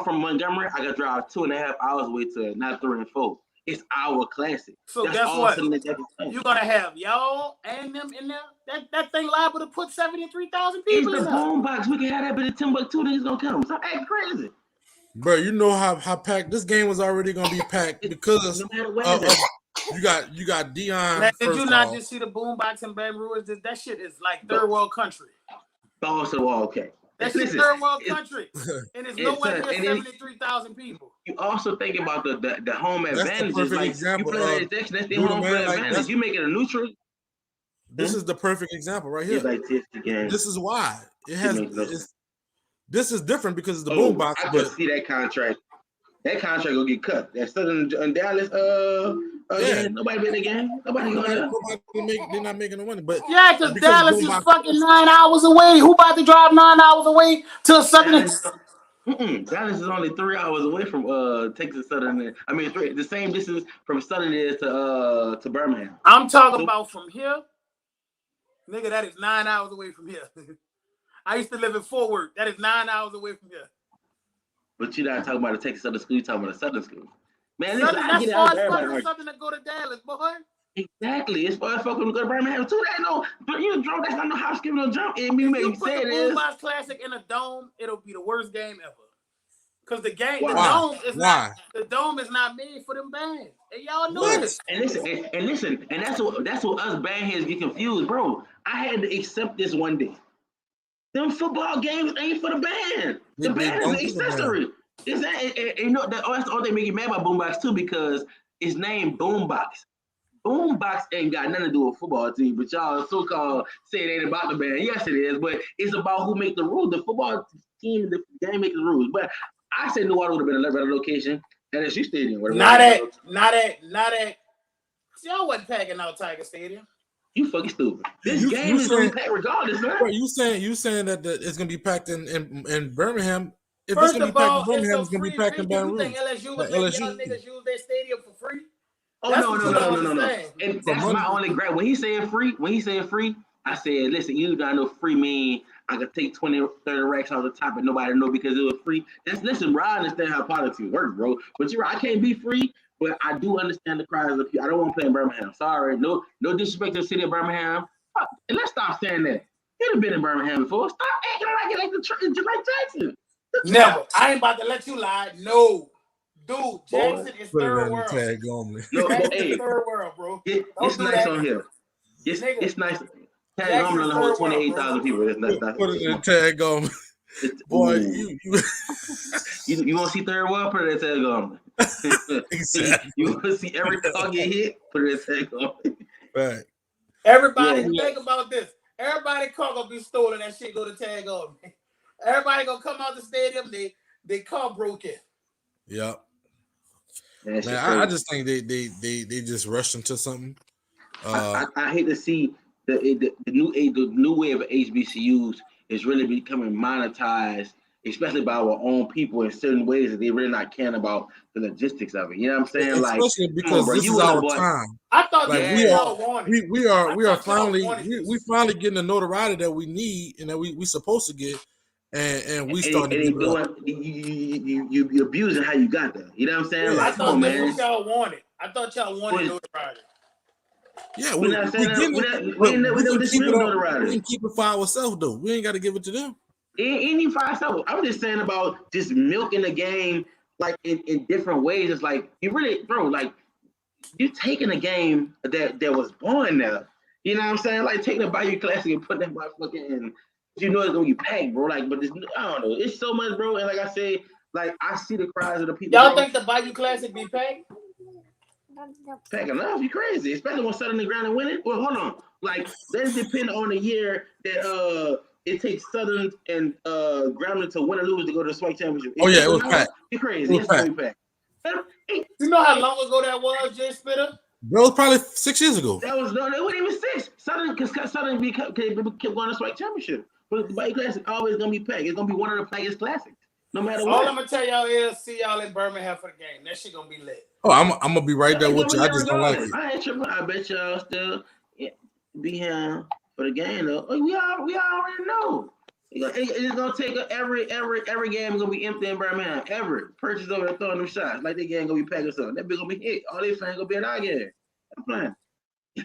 from Montgomery, I gotta drive 2.5 hours away to it, not 3 and 4. It's our classic. So that's what you're gonna have y'all and them in there. That thing liable to put 73,000 people. It's the Boombox. We can have that bit of Timbuktu. Then he's gonna come. Stop acting crazy. Bro, you know how packed this game was already gonna be packed because you got Dion. Man, did you not just see the Boombox in Baton Rouge? That shit is like third world country. Balls to the wall, okay. That's third world country, and it's nowhere near 73,000 people. You also think about the home advantage. That's the perfect example. You play that section, that's the home advantage. You make it a neutral. This is the perfect example right here. This is why it has. This is different because it's the Boombox. I can see that contract. That contract will get cut. That Southern and Dallas. Nobody been again. Nobody going there. They're not making no money. But yeah, because Dallas is fucking 9 hours away. Who about to drive 9 hours away to Southern? Dallas is only 3 hours away from Texas Southern. I mean, the same distance from Southern is to Birmingham. I'm talking about from here, nigga. That is 9 hours away from here. I used to live in Fort Worth. That is 9 hours away from here. But you're not talking about a Texas Southern school. You're talking about a Southern school. Man, listen, I That's get it. far I as fuck everybody for something to go to Dallas, boy. Exactly. It's far as fuck when we go to Birmingham too. That no, but you drunk. That's not no house giving no jump. And me If make you you put say the it is. Boombox Classic in a dome, it'll be the worst game ever. Cause the Why? dome is not made for them bands, and y'all know What? this. And listen, and that's what us bandheads get confused, bro. I had to accept this one day. Them football games ain't for the band. The band is an accessory. It's that, you know, that's the only thing make you mad about Boombox too, because it's named Boombox. Boombox ain't got nothing to do with football team, but y'all so-called say it ain't about the band. Yes, it is, but it's about who make the rules. The football team, the game makes the rules. But I say New Orleans would have been a better location. LSU Stadium. Not at. See, I wasn't packing out Tiger Stadium. You fucking stupid. This game is gonna be packed regardless, man. Bro, you saying that it's gonna be packed in Birmingham? If First it's gonna of be packed all, in Birmingham, it's gonna be free packed in Baton venue. You Rouge. think LSU was letting y'all niggas use their stadium for free? Oh, That's no. And that's my only gripe. When he said free, I said, listen, you don't know free mean I could take 20, 30 racks off the top and nobody know because it was free. Listen, bro, I understand how politics work, bro. But you're right, I can't be free, but I do understand the cries of people. I don't want to play in Birmingham. Sorry, no disrespect to the city of Birmingham. And let's stop saying that. You'd have been in Birmingham before. Stop acting like it like Jackson. Never. I ain't about to let you lie. No. Dude, Jackson is Put it third on the world. tag on me. No, Jackson hey, is third world, bro. it's nice on here. It's nice. Tag on the whole 28,000 people. That's Put it in the tag on me. Boy, you want to see third world? Put it in tag on me. Exactly. You want to see every car get hit? Put it in tag on me. Right. Everybody think about this. Everybody car gonna be stolen. That shit go to tag on me. Everybody gonna come out the stadium. They car broke in. Yep. Man, I just think they just rushed into something. I hate to see the new wave of HBCUs is really becoming monetized, especially by our own people in certain ways that they really not caring about the logistics of it. You know what I'm saying? Especially like, because bro, this is our time. I thought like we are finally getting the notoriety that we need and that we supposed to get. And we starting to get up. You abusing how you got there. You know what I'm saying? Yeah, I thought that's what y'all wanted. I thought y'all wanted notoriety. Yeah, we can keep it for ourselves though. We ain't got to give it to them. Any for ourselves. I'm just saying about just milking the game like in different ways. It's like you really, bro, like you taking a game that was born there. You know what I'm saying? Like taking a Bayou Classic and putting that motherfucker in. You know it's gonna be packed, bro. Like, but this, I don't know. It's so much, bro. And like I said, like I see the cries of the people. Y'all think the Bayou Classic be packed? Pack enough? You crazy? Especially when Southern the ground and winning. Well, hold on. Like that depend on the year that it takes Southern and Grambling to win or lose to go to the SWAC championship. Oh yeah, it was packed. You crazy? It's gonna be packed. You know how long ago that was, Jay Spitter? Bro, it was probably 6 years ago. That was no, it wasn't even 6. Southern, because Southern kept going to SWAC championship. But the Bayou Classic always gonna be packed. It's gonna be one of the packest classics, no matter what. All I'm gonna tell y'all is see y'all in Birmingham for the game. That shit gonna be lit. Oh, I'm gonna be right there with you. I just don't like it. I ain't tripping. I bet y'all still be here for the game though. We already know. It's gonna take every game is gonna be empty in Birmingham. Every purchase over there throwing them shots like the game gonna be packed or something. That bitch gonna be hit. All these fans gonna be in our game. I'm playing. I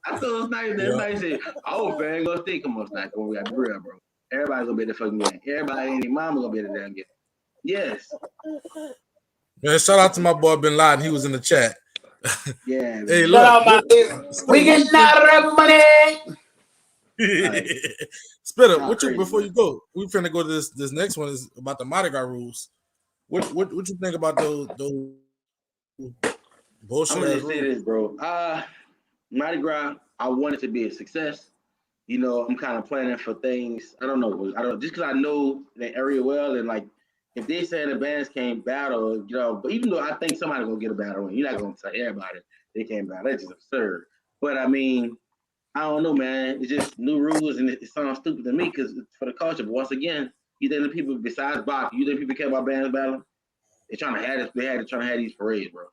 thought it was nice. Everybody said, "Oh, fan gonna stay." Come on, Snack. We got to be real, bro. Everybody's gonna be at the fucking game. Everybody and their mama gonna be at the damn game. Yes. Man, shout out to my boy Bin Laden. He was in the chat. Yeah. Hey, look. We getting out of that money. Spitter, before you go, we finna go to this next one is about the Mardi Gras rules. What you think about those bullshit? I'm gonna just say this, bro. Mardi Gras, I want it to be a success. You know, I'm kind of planning for things. I don't know just because I know the area well, and like if they say the bands can't battle, you know, but even though I think somebody's gonna get a battle win, you're not gonna tell everybody they can't battle. That's just absurd. But I mean, I don't know, man. It's just new rules, and it sounds stupid to me because it's for the culture. But once again, you think the people besides Bach, you think people care about bands battling? They're trying to have this. They're trying to have these parades, bro.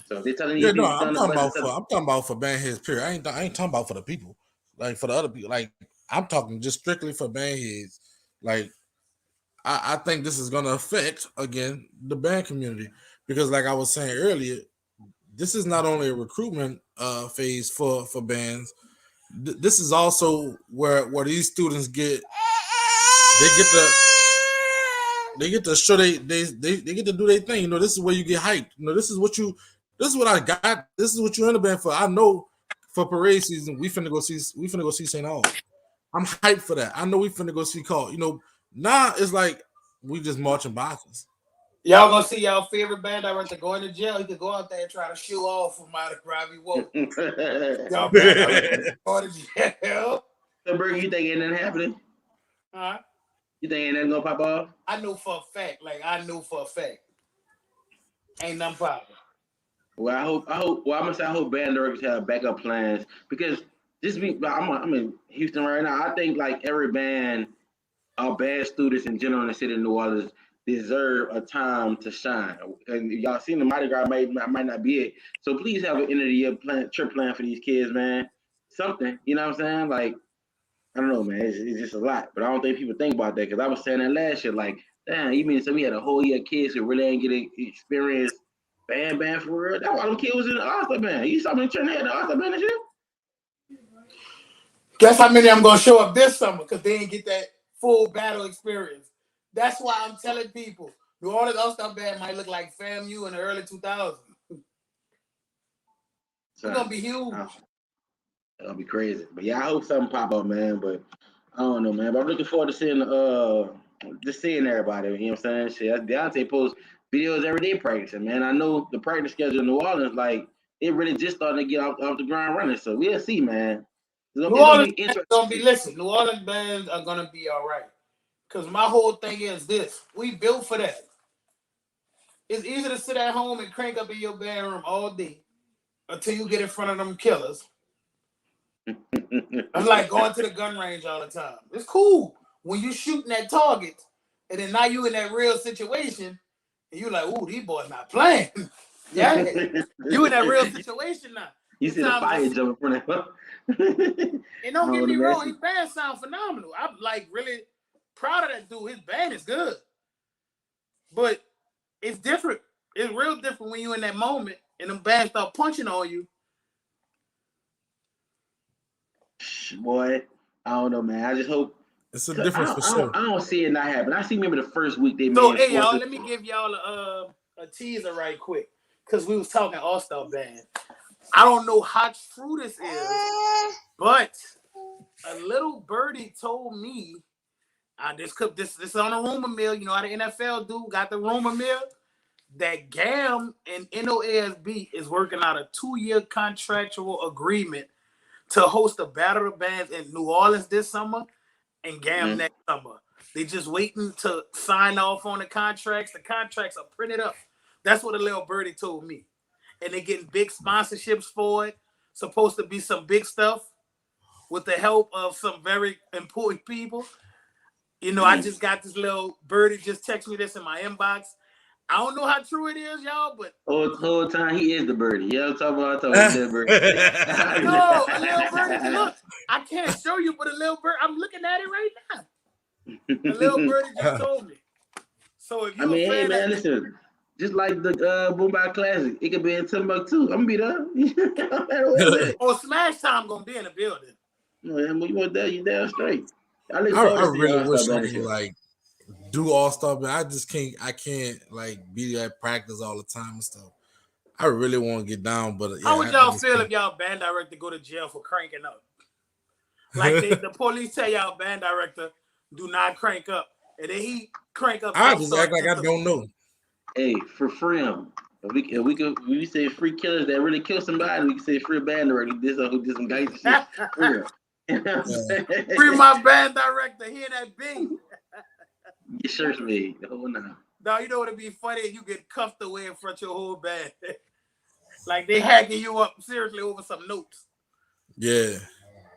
So they're telling you. Yeah, I'm talking about for band heads. Period. I ain't talking about for the people. Like for the other people. Like I'm talking just strictly for band heads. Like I think this is gonna affect again the band community because, like I was saying earlier, this is not only a recruitment phase for bands. This is also where these students get they get to show they get to do their thing. You know, this is where you get hyped. You know, this is what I got. This is what you're in the band for. I know for parade season we finna go see St. Aug. I'm hyped for that. I know we finna go see Call. You know, now it's like we just marching boxes. Y'all gonna see y'all favorite band director going to jail. He could go out there and try to show off from Mardi Gras. Y'all band director going to jail. So, Berg, you think ain't nothing happening? Huh? You think ain't nothing gonna pop off? I know for a fact. Ain't nothing popping. Well, I'm gonna say I hope band directors have backup plans because I'm in Houston right now. I think like every band, our band students in general in the city of New Orleans deserve a time to shine. And y'all seen the Mardi Gras might not be it. So please have an end of the year trip plan for these kids, man. Something, you know what I'm saying? Like, I don't know, man. It's just a lot. But I don't think people think about that because I was saying that last year. Like, damn, you mean so we had a whole year of kids who really ain't getting experience band for real? That's why them kids was in the All-Star band. You saw me turn head the All-Star band this year? Guess how many I'm gonna show up this summer because they didn't get that full battle experience. That's why I'm telling people New Orleans All-Star Band might look like FAMU in the early 2000s. It's gonna be huge. It's gonna be crazy. But yeah, I hope something pop up, man. But I don't know, man. But I'm looking forward to seeing everybody. You know what I'm saying? Shit, Deontay posts videos every day practicing, man. I know the practice schedule in New Orleans, like it really just starting to get off the ground running. So we'll see, man. New Orleans bands are gonna be all right. Because my whole thing is this. We built for that. It's easy to sit at home and crank up in your bedroom all day until you get in front of them killers. I'm like going to the gun range all the time. It's cool when you shooting at targets and then now you in that real situation and you like, ooh, these boys not playing. Yeah. You in that real situation now. You see the fire jump in front of him. And don't get me wrong, his band sound phenomenal. I'm like really proud of that dude. His band is good. But it's different. It's real different when you're in that moment and them bands start punching on you. Boy, I don't know, man. I just hope it's a difference for sure. I don't see it not happen. I see maybe the first week they So, hey, y'all, let me give y'all a teaser right quick. Because we was talking All-Star Band. I don't know how true this is, but a little birdie told me, this is on a rumor mill. You know how the NFL do, got the rumor mill, that GAM and NOASB is working out a 2-year contractual agreement to host a Battle of the Bands in New Orleans this summer and GAM next summer. They just waiting to sign off on the contracts. The contracts are printed up. That's what a little birdie told me. And they're getting big sponsorships for it. Supposed to be some big stuff with the help of some very important people. You know, I just got this little birdie just text me this in my inbox. I don't know how true it is, y'all, but the whole time he is the birdie. Yeah, I'm talking about the little birdie. No, a little birdie. Look, I can't show you, but a little bird. I'm looking at it right now. A little birdie just told me. So if you, hey man, listen. Just like the Boombox Classic, it could be in Timbuktu. I'm gonna be there. Or Smash Time gonna be in the building. No, you want that? You damn straight. I really wish I could like do All-Star, but I can't like be at practice all the time and stuff. I really want to get down, but how would y'all feel if y'all band director go to jail for cranking up? Like the police tell y'all band director do not crank up, and then he crank up. I just act like I don't know. Hey, for freedom. If we say free killers that really kill somebody, we can say free band director. This who did some gangster shit. Free. Free my band director. Hear that beat? Your shirt's made. The whole nine. Now you know what'd be funny if you get cuffed away in front of your whole band. Like they hacking you up seriously over some notes. Yeah.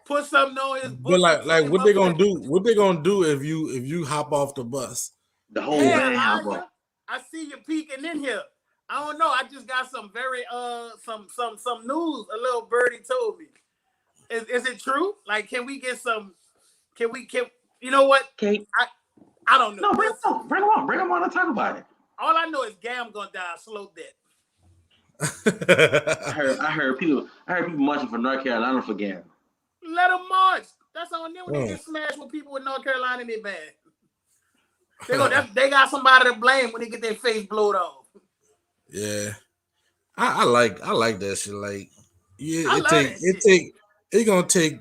Put something on his book. But like what they gonna do? What they gonna do if you hop off the bus? The whole band hop off. I see you peeking in here. I don't know. I just got some very some news. A little birdie told me. Is it true? Like, can we get some? Can you know what? I don't know. No, bring them on and talk about it. All I know is Gam gonna die a slow death. I heard people marching for North Carolina for Gam. Let them march. That's on them when they get smashed with people with North Carolina in their bag. They got somebody to blame when they get their face blowed off. Yeah, I like that shit. Like, yeah, it's gonna take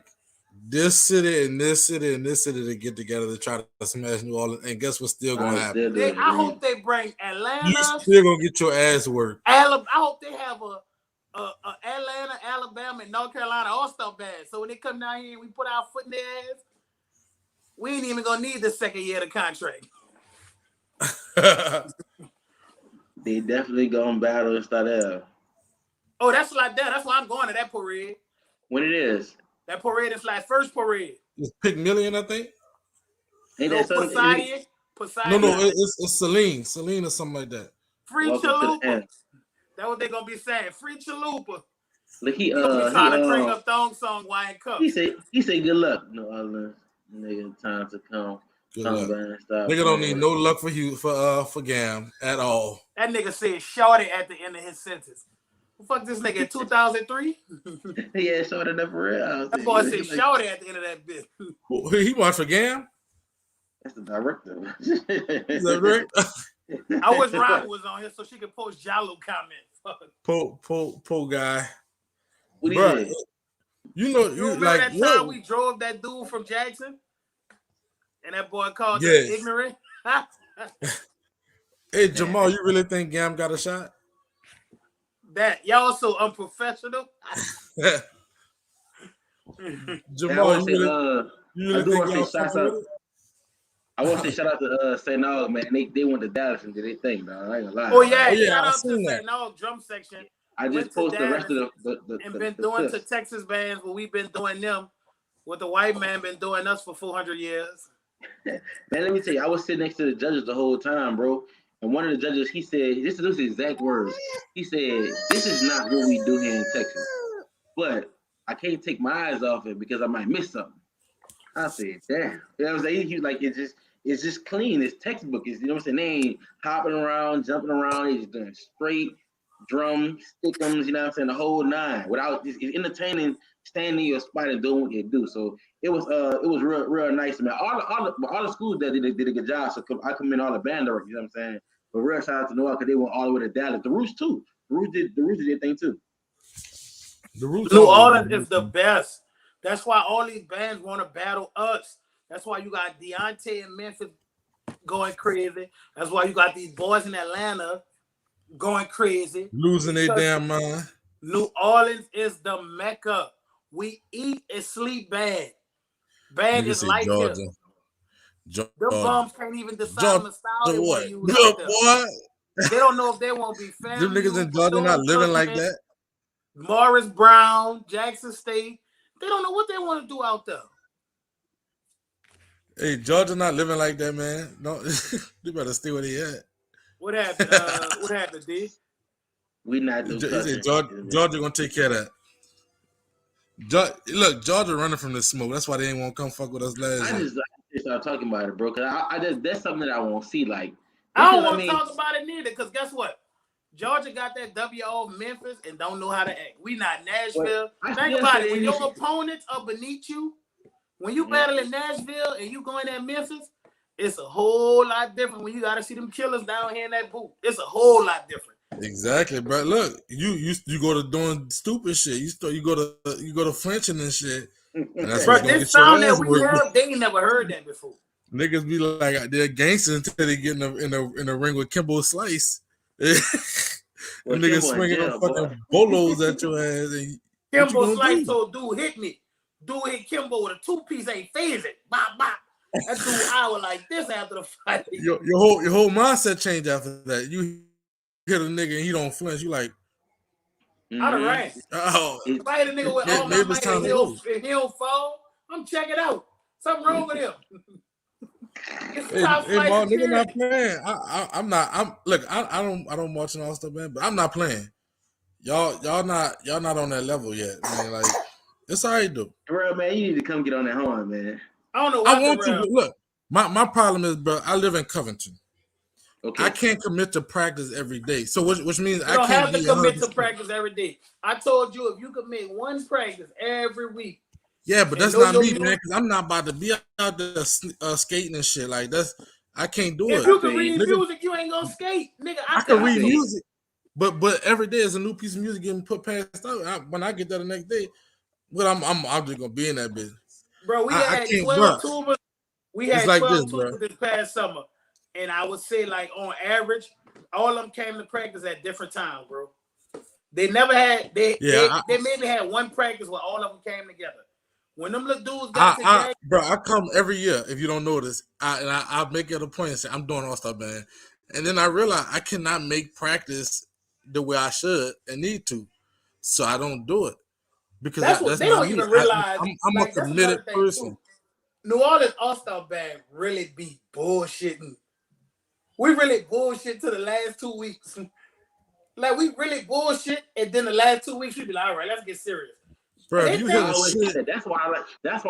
this city and this city and this city to get together to try to smash New Orleans. And guess what's still gonna happen? I hope they bring Atlanta. You still gonna get your ass worked. I hope they have a Atlanta, Alabama, and North Carolina all-star band. So when they come down here and we put our foot in their ass, we ain't even gonna need the second year of the contract. They definitely gonna battle and start out. Oh, that's like that. That's why I'm going to that parade. When it is? That parade is like first parade. It's Pygmalion, I think. Ain't no, that Poseidon. No, it's Celine or something like that. Free Chalupa. That's what they gonna be saying. Free Chalupa. Look, he trying to bring up thong song Wine Cup. He say good luck, New Orleans. Nigga, time to come. Nigga don't need no luck for Gam at all. That nigga said shorty at the end of his sentence. Fuck this nigga in 2003? Yeah, shorty never real. That boy said shorty at the end of that bitch. He watched for Gam? That's the director. Is that right? I wish Robin was on here so she could post Jalo comments. Po guy. What Bruh, you remember like that time we drove that dude from Jackson? And that boy called us ignorant? Hey, Jamal, you really think Gam got a shot? That y'all so unprofessional. Jamal, you really think y'all shout out? I want to say shout out to St. Aug, man. They went to Dallas and did their thing, dog. I ain't gonna lie. Oh yeah, shout out to St. Aug drum section. I just posted the rest of the and been doing to Texas bands what we've been doing them. What the white man been doing us for 400 years. Man, let me tell you, I was sitting next to the judges the whole time, bro. And one of the judges, he said, this is the exact words. He said, this is not what we do here in Texas. But I can't take my eyes off it because I might miss something. I said, damn. You know what I'm saying? He was like, it's just clean. It's textbook. It's, you know what I'm saying? They ain't hopping around, jumping around. They just doing straight drums, stickums, you know what I'm saying? The whole nine. Without it's entertaining, standing in your spot and doing what you do. So it was real nice, man. All the schools that did a good job. So I commend all the band directors, you know what I'm saying? But real shout out to Noah because they went all the way to Dallas. The Roots too. The Roots did their thing too. New Orleans is the best. That's why all these bands want to battle us. That's why you got Deontay in Memphis going crazy. That's why you got these boys in Atlanta going crazy. Losing their damn mind. New Orleans is the Mecca. We eat and sleep bad. Bad is like Georgia. The bums can't even decide Georgia, the style what? they use. Boy. They don't know if they won't be family. Them niggas in Georgia not living like that. Morris Brown, Jackson State. They don't know what they want to do out there. Hey, Georgia not living like that, man. No, they better stay where they at. What happened? What happened, D? We not doing Georgia gonna take care of that. Look, Georgia running from the smoke. That's why they ain't want to come fuck with us last year. I just start talking about it, bro. Cause I just that's something that I won't see. Like I don't want to talk about it neither. Cause guess what? Georgia got that W off Memphis and don't know how to act. We not Nashville. Think about it. When your opponents are beneath you, when you battle in Nashville and you going at Memphis, it's a whole lot different when you got to see them killers down here in that booth. It's a whole lot different. Exactly, bro. Look, you go to doing stupid shit. You go to flinching and shit. And that's bro, this sound that we have, they ain't never heard that before. Niggas be like they're gangsters until they get in the ring with Kimbo Slice. Niggas swinging them fucking bolos at your ass. And Kimbo Slice told dude hit me. Dude hit Kimbo with a 2-piece, ain't phase it. Bop, bop. That dude hour like this after the fight. Your whole mindset change after that. You hit a nigga and he don't flinch. You like, out of rank. Oh, if I hit a nigga with all my might and he don't fall, I'm checking out. Something wrong with him. Hey, Mark, nigga not playing. I'm not. I don't watch an all-star band, but I'm not playing. Y'all not on that level yet, man. Like, it's all right, though. Bro, man, you need to come get on that horn, man. I don't know. I want to. Look, My problem is, bro, I live in Covington. Okay. I can't commit to practice every day. So which means You I don't can't have to be commit to 100%. practice every day. I told you if you commit one practice every week. Yeah, but and that's know not your me, music. man. Because I'm not about to be out there skating and shit. Like I can't do If it. you can feel you. read Nigga, music, you ain't gonna skate, nigga. I can I read feel music, but every day is a new piece of music getting put past out. When I get there the next day, well, I'm just gonna be in that bitch. bro. We I had can't, 12 bro. tubers. We It's had like 12 this, bro. tubers this past summer, and I would say like on average, all of them came to practice at different times, bro. They never had they maybe had one practice where all of them came together. When them little dudes got together, bro, I come every year. If you don't notice, I make it a point and say I'm doing All-Star Band, and then I realize I cannot make practice the way I should and need to, so I don't do it because that's what that's they not don't me. even realize. I'm a Like that's committed another thing person. too. New Orleans All-Star Band really be bullshitting. We really bullshit to the last 2 weeks. Like we really bullshit, and then the last 2 weeks we be like, all right, let's get serious. Bro, They if you think- hear I always shit, say that's why I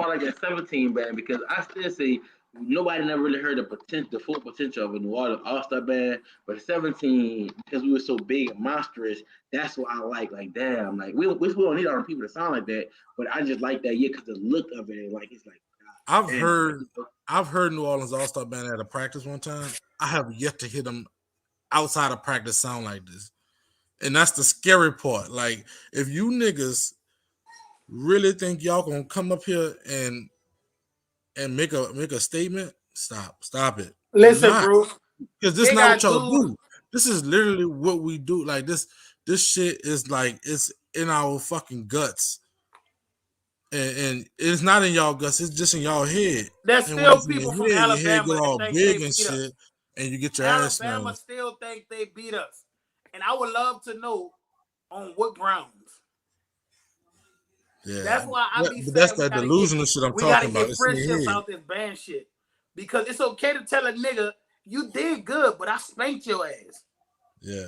like that 17 band, because I still say nobody never really heard the full potential of a New Orleans All-Star band, but 17, because we were so big and monstrous, that's what I like. Like, damn, like we don't need our people to sound like that, but I just like that because the look of it, like it's like. I've heard New Orleans All-Star Band at a practice one time. I have yet to hear them outside of practice sound like this. And that's the scary part. Like, if you niggas really think y'all gonna come up here and make a statement, stop it. Listen, bro, because this is they not what got y'all dudes. do. This is literally what we do. Like this shit is like it's in our fucking guts, and it's not in y'all guts. It's just in y'all head. There's And when still it's in people from your head get Alabama all that think they big and beat us. shit, and you get your ass Alabama smashed. still think they beat us, and I would love to know on what grounds. Yeah, that's why I be saying that's that delusional shit I'm we gotta talking about. get It's in your friendships head. out this band shit, because it's okay to tell a nigga you did good, but I spanked your ass. Yeah.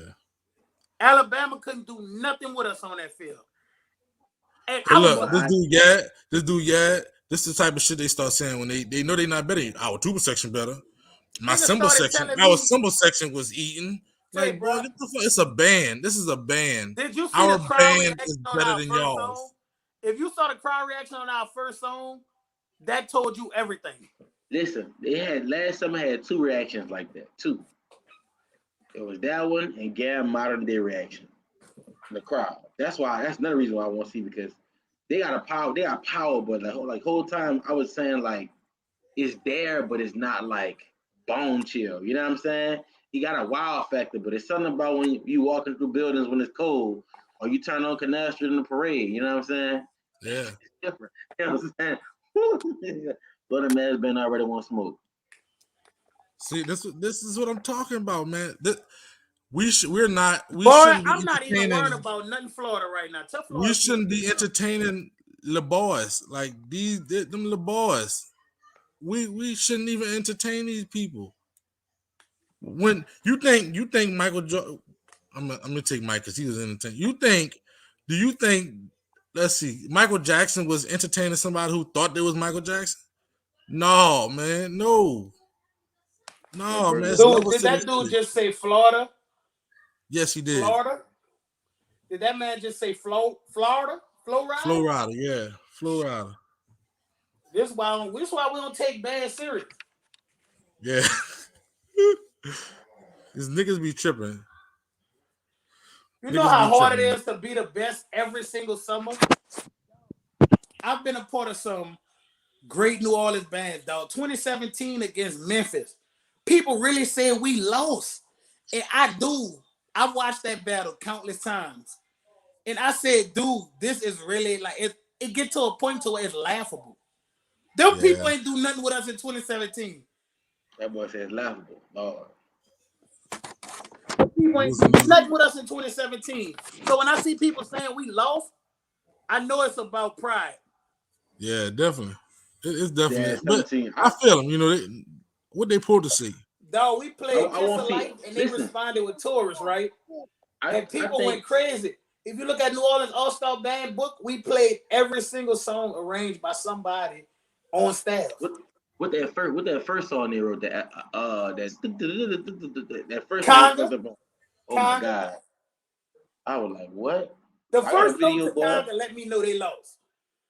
Alabama couldn't do nothing with us on that field. And But I look, was this is the type of shit they start saying when they know they're not better. Our tuba section better. My cymbal section, our cymbal section was eating. Like, bro, get the fuck. It's a band. This is a band. Did you see our the crowd band reaction is on better our than first y'all's? song? If you saw the crowd reaction on our first song, that told you everything. Listen, last summer had two reactions like that. Two. It was that one and Gab modern day reaction. The crowd. That's another reason why I want to see, because they got power, but like whole time I was saying like it's there, but it's not like bone chill. You know what I'm saying? He got a wow factor, but it's something about when you walking through buildings when it's cold, or you turn on Canal Street in the parade. You know what I'm saying? Yeah, it's different. You know what I'm saying? But the man's been already want smoke. See, this is what I'm talking about, man. We shouldn't be I'm not even worried about nothing Florida right now. Tell Florida we shouldn't be entertaining the boys like them little boys. We shouldn't even entertain these people. When you think Michael Jordan, I'm gonna take Mike because he was entertaining. Do you think? Let's see, Michael Jackson was entertaining somebody who thought they was Michael Jackson? No, man, no, man. Dude, did that dude just say Florida? Yes, he did. Florida? Did that man just say Florida? Florida, yeah, Florida. This is why we don't take bad serious. Yeah. These niggas be tripping. You know how hard it is to be the best every single summer? I've been a part of some great New Orleans bands, dog. 2017 against Memphis. People really said we lost. And I watched that battle countless times. And I said, dude, this is really like it get to a point to where it's laughable. Them people ain't do nothing with us in 2017. That boy says laughable. Lord. People ain't do nothing with us in 2017. So when I see people saying we lost, I know it's about pride. Yeah, definitely. It's definitely. Yeah, but I feel them. You know what they pulled to see. Dog, we played just alike, and they responded with tourists, right? And people went crazy. If you look at New Orleans All-Star Band book, we played every single song arranged by somebody on staff. What that first song they wrote that first Conga. song. Oh my God. I was like, what? The I first got a note video, to boy. Conga let me know they lost.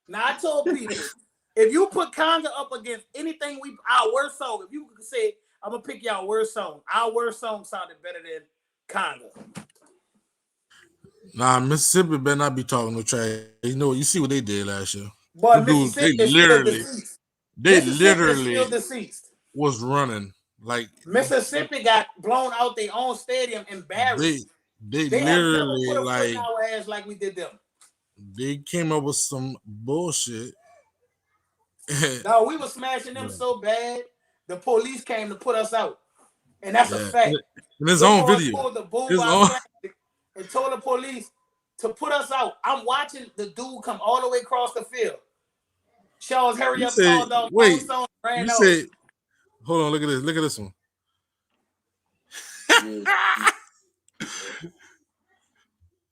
Now I told people, if you put Conga up against anything our worst song, if you could say, I'm gonna pick y'all worst song. Our worst song sounded better than Conga. Nah, Mississippi better not be talking no trash. You know, you see what they did last year. But Dudes, Mississippi is still deceased. Mississippi is still deceased. Was running like Mississippi got blown out their own stadium, embarrassed. They have never literally put a foot like in our ass like we did them. they came up with some bullshit. No, we were smashing them so bad, the police came to put us out. And that's a fact. In his own video. Pulled the Boombox Classic and told the police to put us out. I'm watching the dude come all the way across the field. Charles, hurry up, called off. Wait, ran you out. say, hold on, look at this. Look at this one.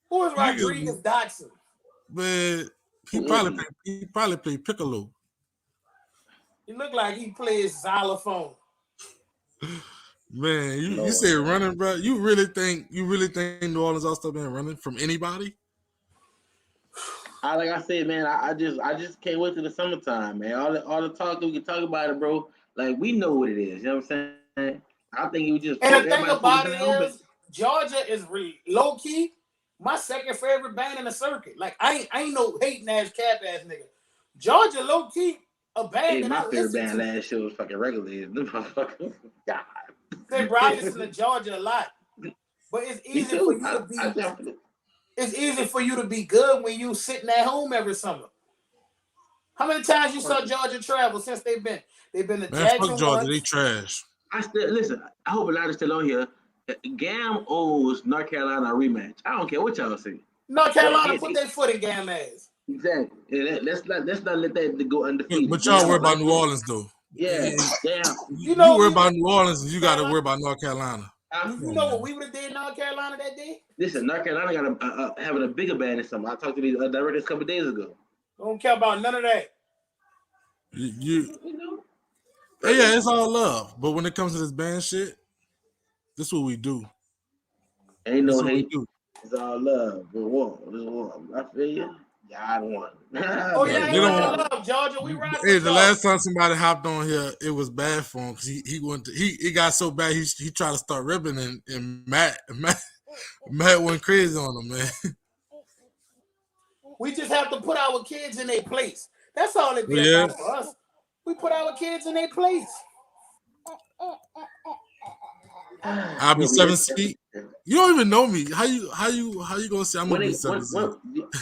Who is Rodriguez Dotson? Man, he probably played piccolo. He looked like he plays xylophone. Man, you say running, bro. You really think New Orleans All-Star been running from anybody? Like I said, man, I just can't wait till the summertime, man. All the talk we can talk about it, bro. Like we know what it is. You know what I'm saying? I think you just. And the thing about it is, Georgia is really low key my second favorite band in the circuit. Like I ain't no hating ass cap ass nigga. Georgia low key a band that my I favorite listen band to. last year was fucking regular. God. They brought listen to Georgia a lot, but it's easy for you to be. It's easy for you to be good when you sitting at home every summer. How many times you saw Georgia travel since they've been to Jackson? Fuck Georgia, they trash. I still listen. I hope a lot is still on here. Gam owes North Carolina a rematch. I don't care what y'all say. North Carolina put their foot in Gam ass. Exactly. Yeah, let's not let that go undefeated. But y'all worry about New Orleans though. Yeah. You worry about New Orleans, and you got to worry about North Carolina. You know what we would have did in North Carolina that day? Listen, North Carolina got having a bigger band than something. I talked to these directors a couple days ago. Don't care about none of that. You know? Yeah, it's all love. But when it comes to this band shit, this is what we do. Ain't no hate. It's all love. But war. I feel you. Y'all won. Oh yeah, you love Georgia. We rock. Hey, the last time somebody hopped on here, it was bad for him because he got so bad he tried to start ripping and Matt went crazy on him, man. We just have to put our kids in their place. That's all it be about for us. We put our kids in their place. I'll be 7 seed. You don't even know me. How you gonna say I'm gonna be 7 seed?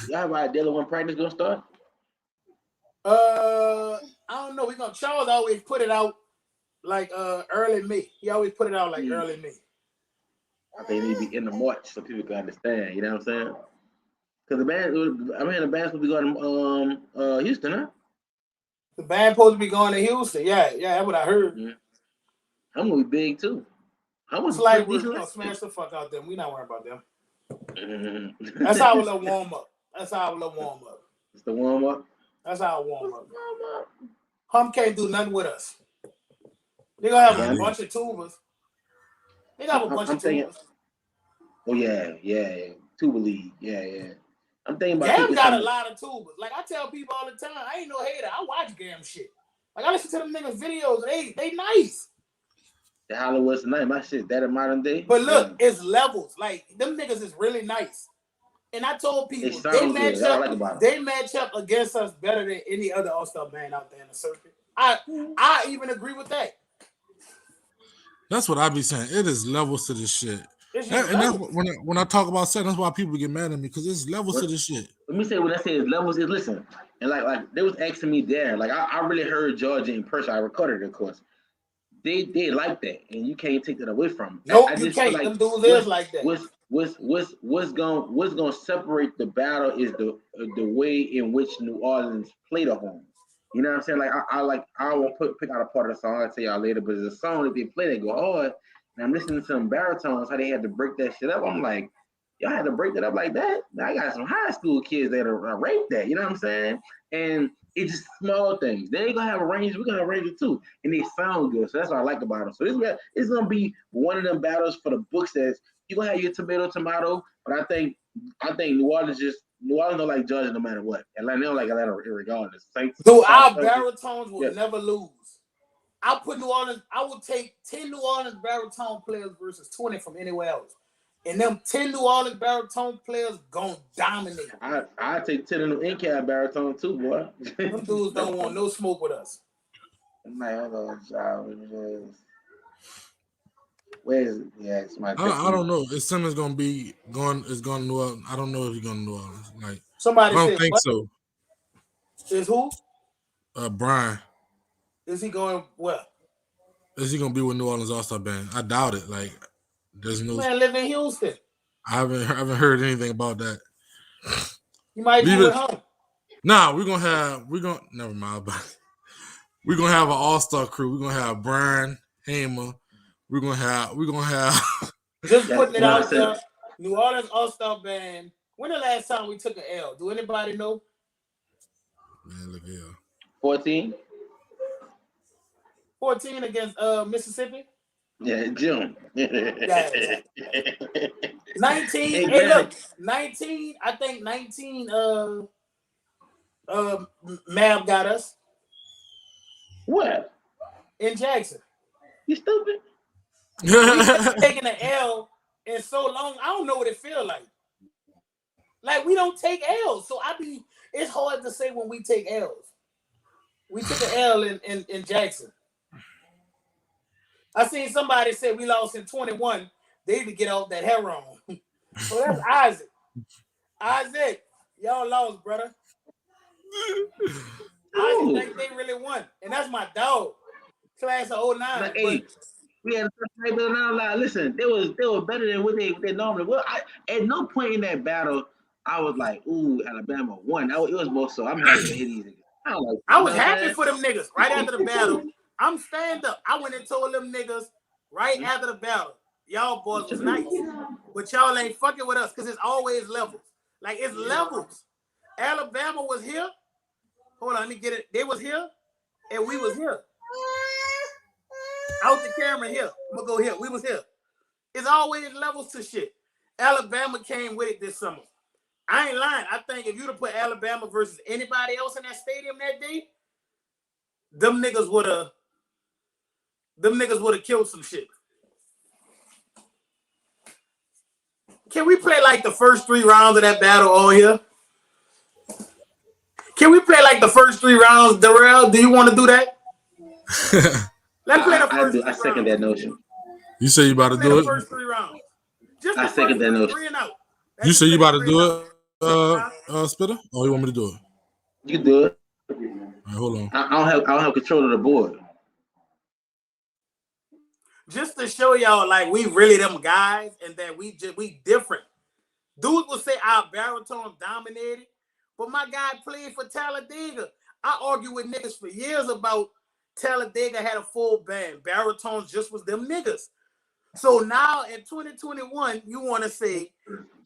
Y'all have an idea when practice gonna start? I don't know. Charles always put it out like early May. He always put it out like early May. I think it need to be in the March so people can understand. You know what I'm saying? Because the band's supposed to be going to Houston, huh? The band supposed to be going to Houston. Yeah, that's what I heard. Mm-hmm. I'm gonna be big too. It's like we're gonna smash the fuck out them. We not worrying about them. Mm-hmm. That's our little warm up. It's the warm up. That's our warm up. Hum can't do nothing with us. They gonna have a bunch of tubas. They got a bunch of tubas. Oh yeah. Tuba league. Yeah. I'm thinking about Gam got a lot of tubas. Like I tell people all the time, I ain't no hater. I watch Gam shit. Like I listen to them niggas videos. They nice. The Hollywood's nice. My shit that in modern day. But look, it's levels. Like them niggas is really nice. And I told people they match up against us better than any other All-Star band out there in the circuit. I even agree with that. That's what I be saying. It is levels to this shit. And that's when I talk about setting, that's why people get mad at me because there's levels to this shit. Let me say when I say it's levels is listen, and like they was asking me there, like I really heard Georgia in person. I recorded it, of course. They like that, and you can't take that away from them. Nope, you can't. Them dudes is like that. What's gonna separate the battle is the way in which New Orleans play the home. You know what I'm saying? Like I won't pick out a part of the song. I'll tell y'all later, but it's a song that they play that go hard. And I'm listening to some baritones how they had to break that shit up. I'm like, y'all had to break that up like that? I got some high school kids that are rape that. You know what I'm saying? And It's just small things. They ain't gonna have a range. We're gonna range it too, and they sound good. So that's what I like about them. So it's gonna be one of them battles for the books. That you gonna have your tomato, but I think New Orleans don't like judging no matter what. Atlanta, they don't like Atlanta regardless. Dude, our baritones will never lose. I'll put New Orleans. I would take 10 New Orleans baritone players versus 20 from anywhere else. And them 10 New Orleans baritone players gonna dominate. I take 10 of them in-cab baritone too, boy. Them dudes don't want no smoke with us. Man, where is it? Yeah, it's my. I don't know. If Simmons gonna be going, is going to New Orleans. I don't know if he's going to New Orleans. Like somebody I don't said, think what? so. Is who? Brian. Is he going where? Is he gonna be with New Orleans All-Star Band? I doubt it. Like there's no. Man, live in Houston. I haven't heard anything about that. You might be with him. Nah, we're gonna never mind about it. We're gonna have an all-star crew. We're gonna have Brian Hamer. We're gonna have just putting it out there. New Orleans All-Star Band. When the last time we took an L? Do anybody know? Man, look here. 14. 14 against Mississippi. Yeah, June. 19. Hey, look, 19. I think 19. Mab got us. What? In Jackson. You stupid. We taking an L in so long. I don't know what it feels like. Like we don't take L's, so it's hard to say when we take L's. We took an L in Jackson. I seen somebody say we lost in 21. They need to get off that heroin. So that's Isaac. Isaac, y'all lost, brother. Isaac think they really won. And that's my dog. Class of 09. Like, hey, we had a now. Like, listen, they were better than what they normally were. At no point in that battle, I was like, ooh, Alabama won. It was more so I'm happy to hit these niggas. I was happy for them niggas right after the battle. I'm stand up. I went and told them niggas right after the battle, y'all boys was nice, but y'all ain't fucking with us because it's always levels. Like it's levels. Alabama was here. Hold on, let me get it. They was here, and we was here. Out the camera here. I'm gonna go here. We was here. It's always levels to shit. Alabama came with it this summer. I ain't lying. I think if you'd have put Alabama versus anybody else in that stadium that day, them niggas would have killed some shit. Can we play like the first 3 rounds of that battle on here? Can we play like the first 3 rounds, Darrell? Do you want to do that? Let's play the first 3 rounds. I second that notion. You say you about to do it? First 3 rounds. I second that notion. 3 and out. You say you about to do it, Spitter? Or you want me to do it? You do it. All right, hold on. I don't have control of the board. Just to show y'all, like we really them guys, and that we different. Dudes will say our baritone dominated, but my guy played for Talladega. I argue with niggas for years about Talladega had a full band. Baritones just was them niggas. So now in 2021, you want to say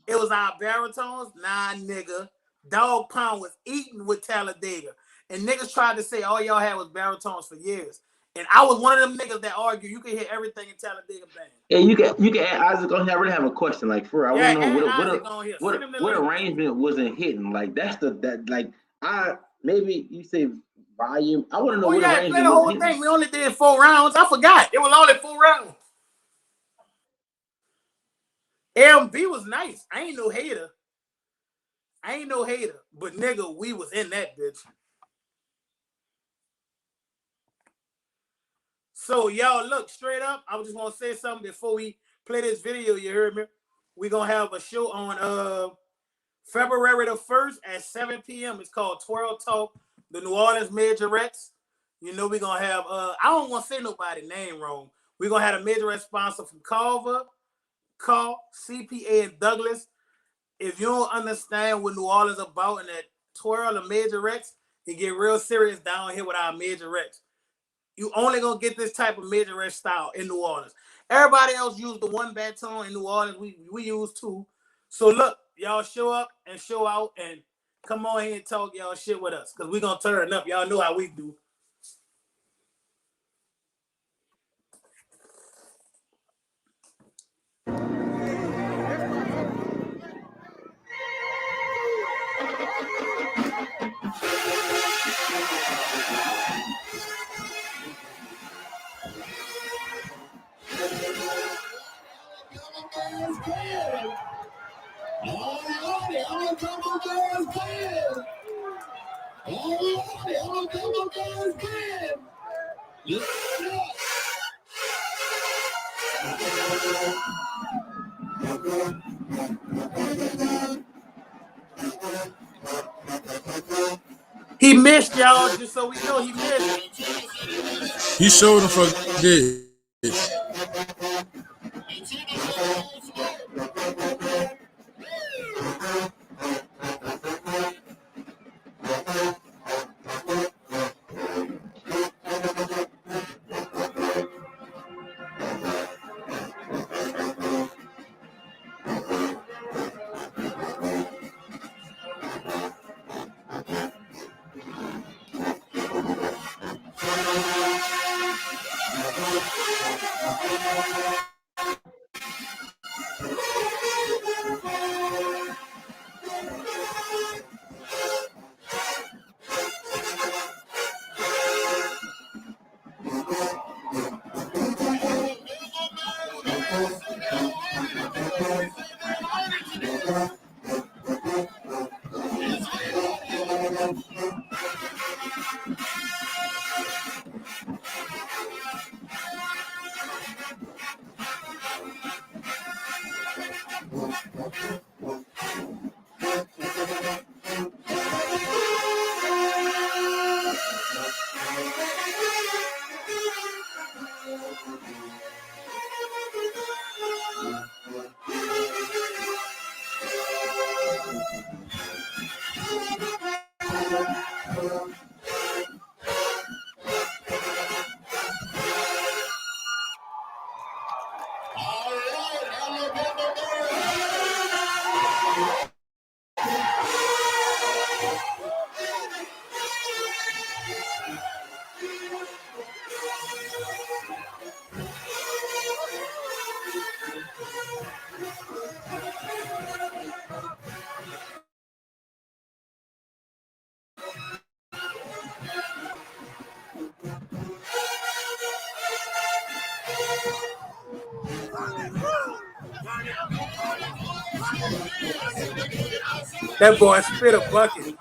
it was our baritones? Nah, nigga. Dog Pound was eating with Talladega. And niggas tried to say all y'all had was baritones for years. And I was one of them niggas that argue you can hear everything in Talladega band. Yeah, you can add Isaac on here. I really have a question. Like for real, I want to know what arrangement wasn't hitting. Like maybe you say volume. I want to know what arrangement. Play the whole thing. We only did 4 rounds. I forgot. It was only 4 rounds. LB was nice. I ain't no hater. But nigga, we was in that bitch. So y'all look straight up. I just want to say something before we play this video. You heard me? We're gonna have a show on February the 1st at 7 p.m. It's called Twirl Talk, the New Orleans Majorettes. You know we're gonna have I don't want to say nobody's name wrong. We're gonna have a majorette sponsor from Carver, CPA, and Douglas. If you don't understand what New Orleans about and that twirl of majorettes, it get real serious down here with our majorettes. You only gonna get this type of majorette style in New Orleans. Everybody else use the one baton in New Orleans. We use 2. So look, y'all show up and show out, and come on here and talk y'all shit with us, cause we gonna turn up. Y'all know how we do. He missed y'all, just so we know he missed. He showed him for this. That boy spit a bucket.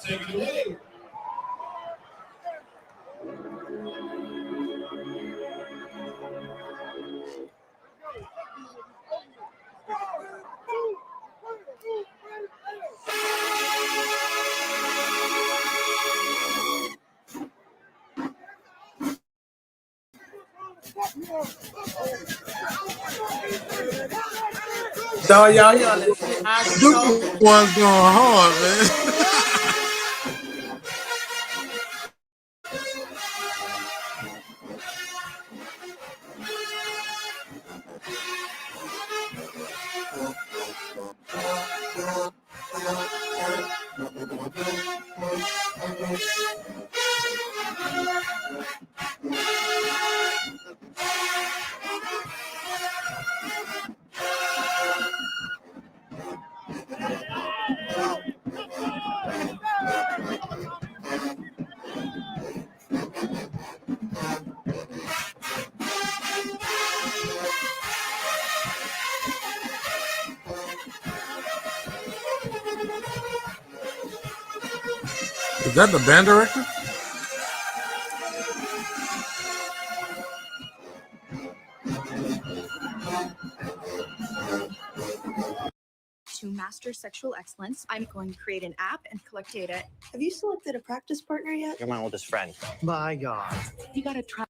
Take it away. Dog, y'all hear all that shit I be Them talking? one's going hard, man. Is that the band director? To master sexual excellence, I'm going to create an app and collect data. Have you selected a practice partner yet? You're my oldest friend. My God. You gotta try.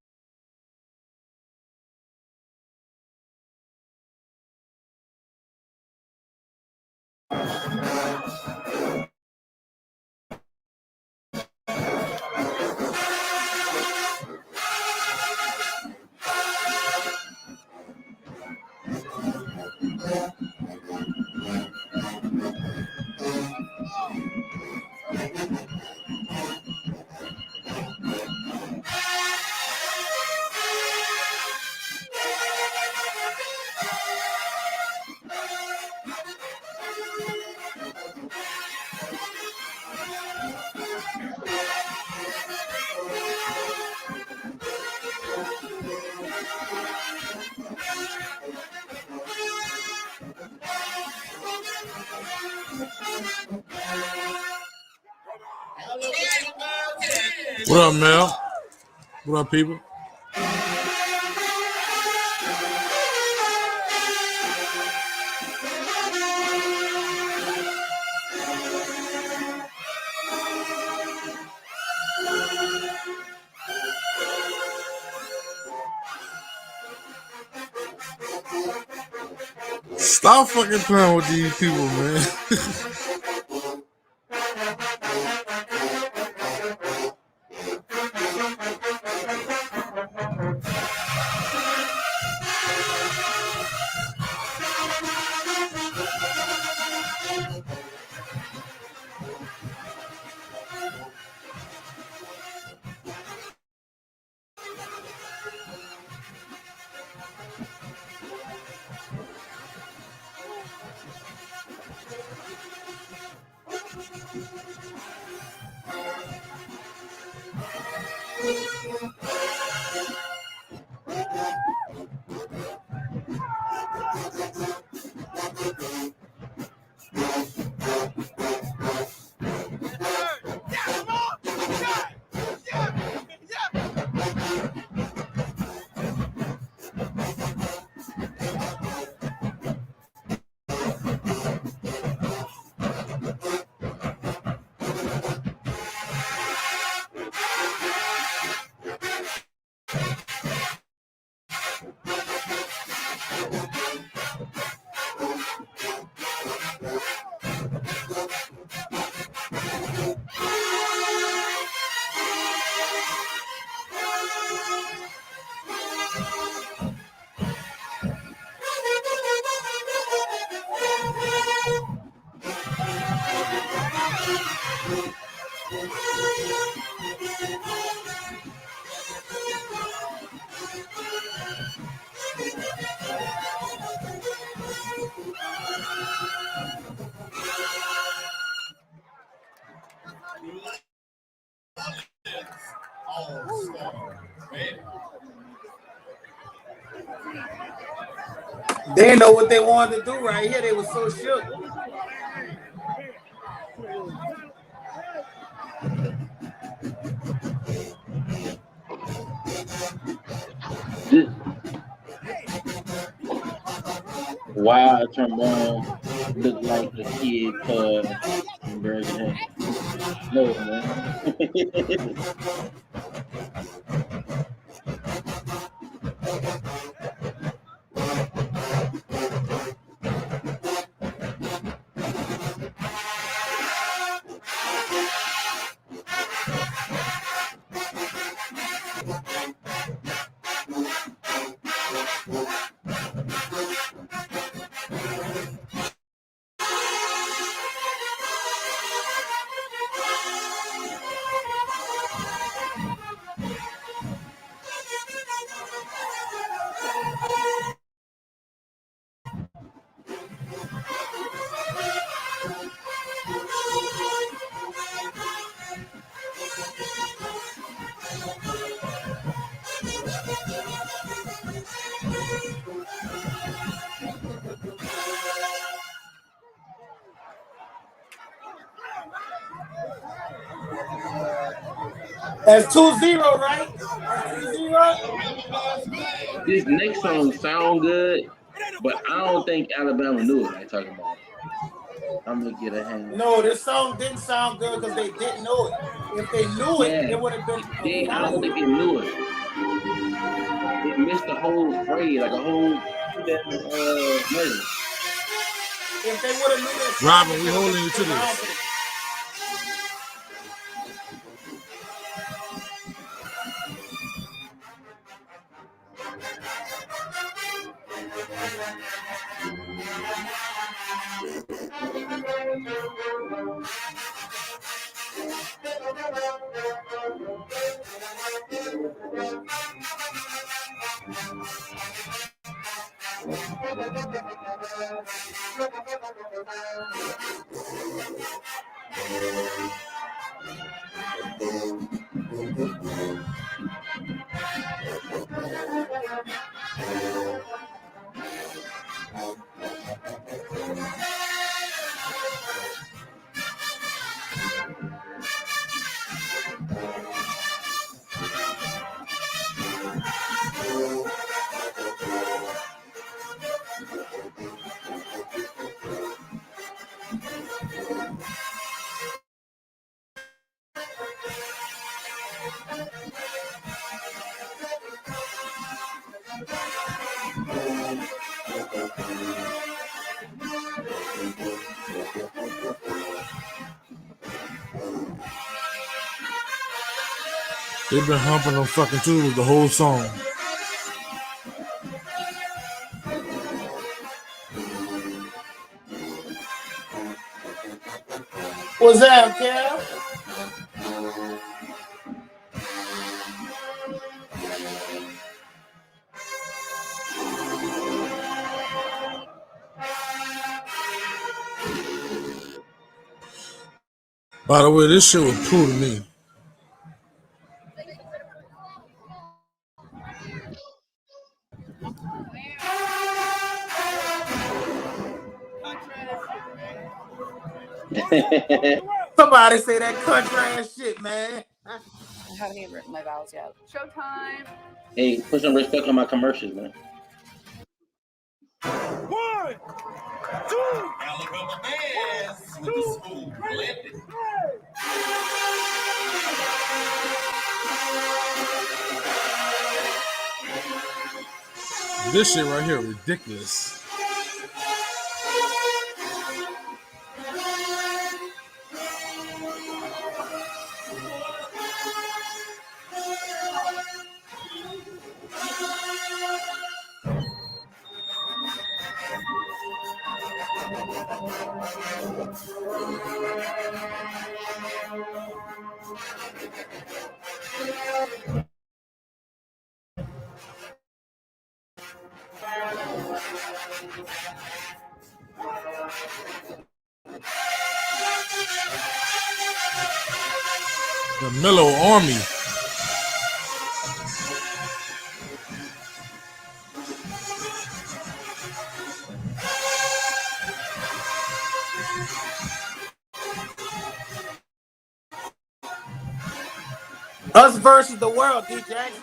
What up, Mel? What up, people? Stop fucking playing with these people, man. They didn't know what they wanted to do right here. They were so shook. Why a trombone look like a kid pub in Birmingham? No, man. That's 2-0, right? That's 2-0. This next song sound good, but I don't think Alabama knew it. I talking about. I'm gonna get a hand. No, this song didn't sound good because they didn't know it. If they knew it, Yeah, it would have been a I don't fire. think they knew it. It missed the whole phrase, like a whole verse. If they would have knew that song, Robin, it we would have holding been you to this. phenomenal. They've been humping them fucking tools the whole song. What's that, Kev? By the way, this shit was cool to me. Somebody say that country ass shit, man. I haven't even written my vows yet. Showtime. Hey, put some respect on my commercials, man. 1, 2, Alabama Bears with the school blended. This shit right here ridiculous. The Mellow Army. Us versus the world, D. Jackson.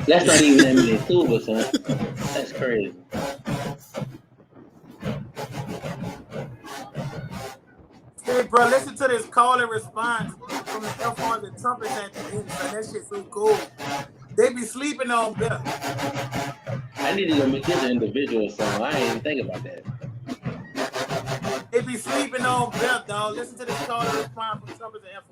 That's not even Eminem Tuba, son. That's crazy. Hey, bro, listen to this call and response from the F1s and trumpets at the end, man. That shit's so cool. They be sleeping on Bill. I need to go make this an individual song. I ain't even think about that. They be sleeping on Bill, dog. Listen to this call and response from trumpets and F1s.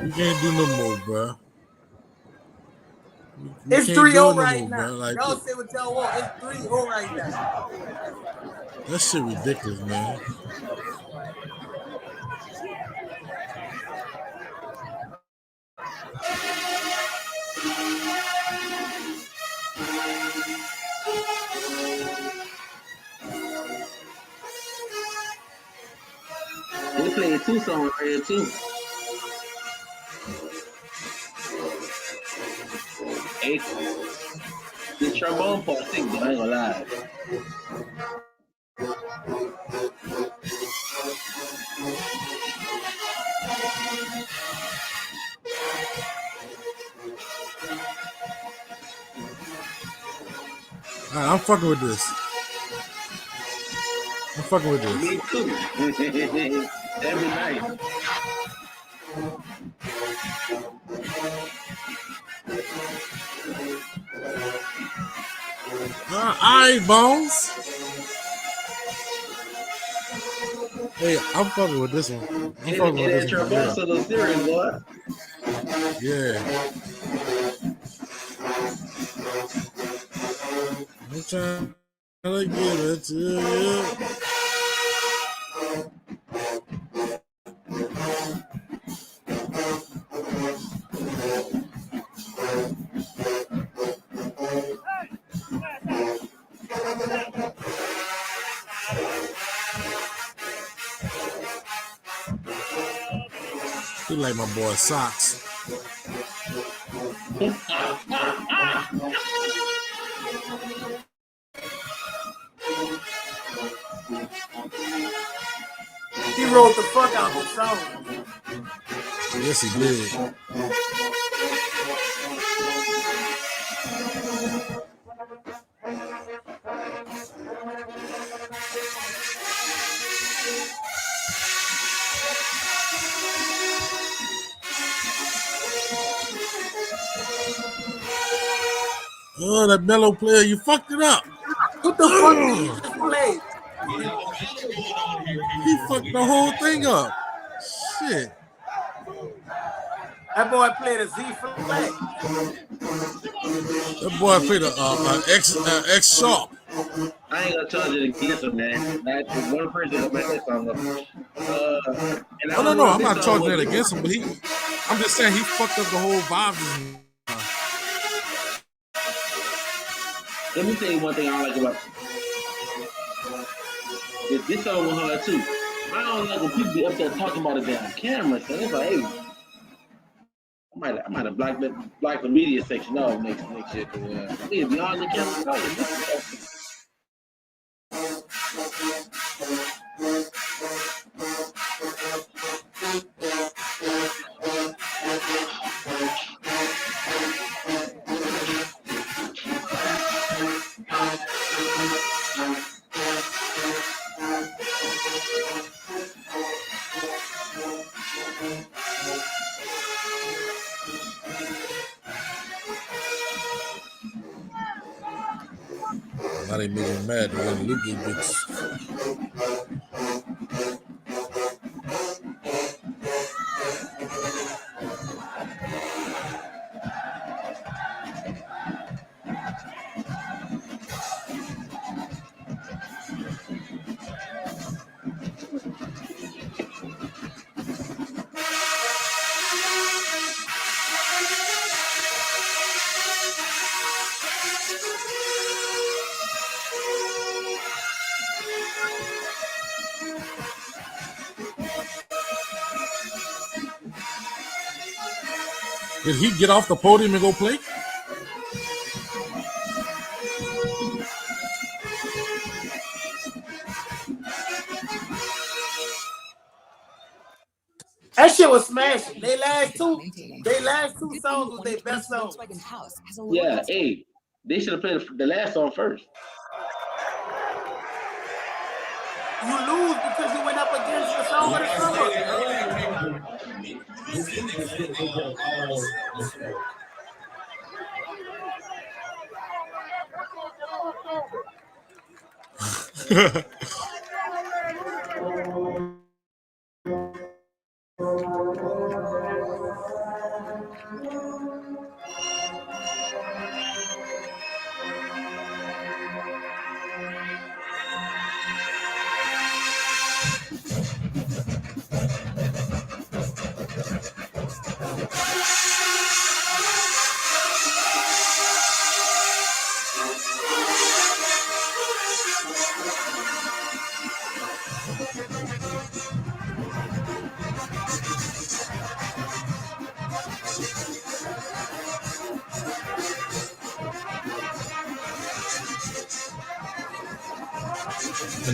You can't do no more, bro. You It's can't do 3-0 it no right more, now. bro. Like Y'all say what y'all want. It's 3-0 right now. that shit ridiculous, man. They played two songs right here too. Hey, the trombone part sick, though, I ain't gonna lie. All right, I'm fucking with this. I'm fucking with this. Me too. Every night. All right, Bones. Hey, I'm fucking with this one. I'm And fucking with that this one for trombone real. solo serious, boy. Yeah. I'm trying to give it to you. He like my boy Socks. He wrote the fuck out the song. Yes, he did. Oh, that mellow player, you fucked it up. What the fuck did he just play? He fucked the whole thing up. Shit. That boy played a Z flat. That boy played a X sharp. I ain't gonna charge it against him, man. Not one person gonna make that song up. And I Oh, don't no, know if I'm this not song charging was that against him, but I'm just saying he fucked up the whole vibe. Let me tell you one thing I don't like about this song was hard too. I don't like when people be up there talking about it damn camera. So it's like, hey, I might have blocked the media section off next year. Cause we be on the camera talking. Now they making him mad. They want to loot this bitch. Did he get off the podium and go play? That shit was smashing. They last two songs was their best songs. Yeah, hey, they should have played the last song first. You lose because you went up against the song of the summer. In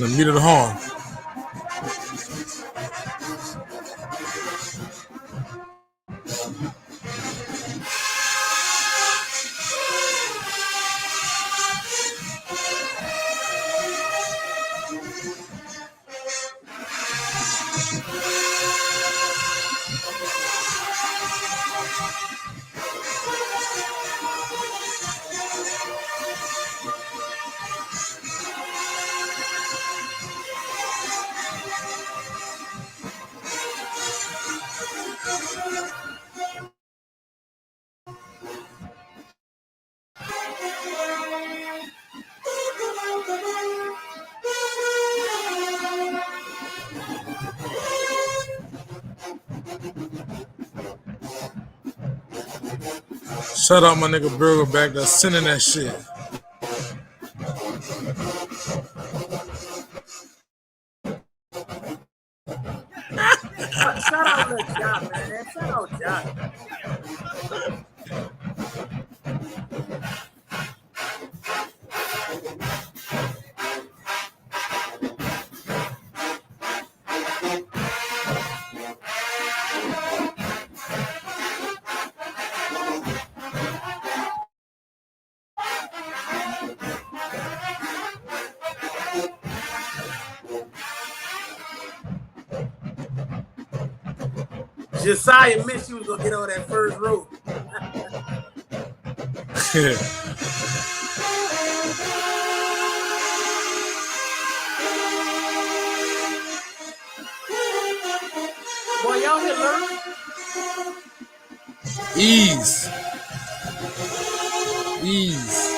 the meat of the horn. Shout out my nigga Burger back that's sending that shit. Shout out to Jock, man. Shout out Jock. Josiah missed you was gonna get on that first row. Boy, y'all here learning? Ease. Ease.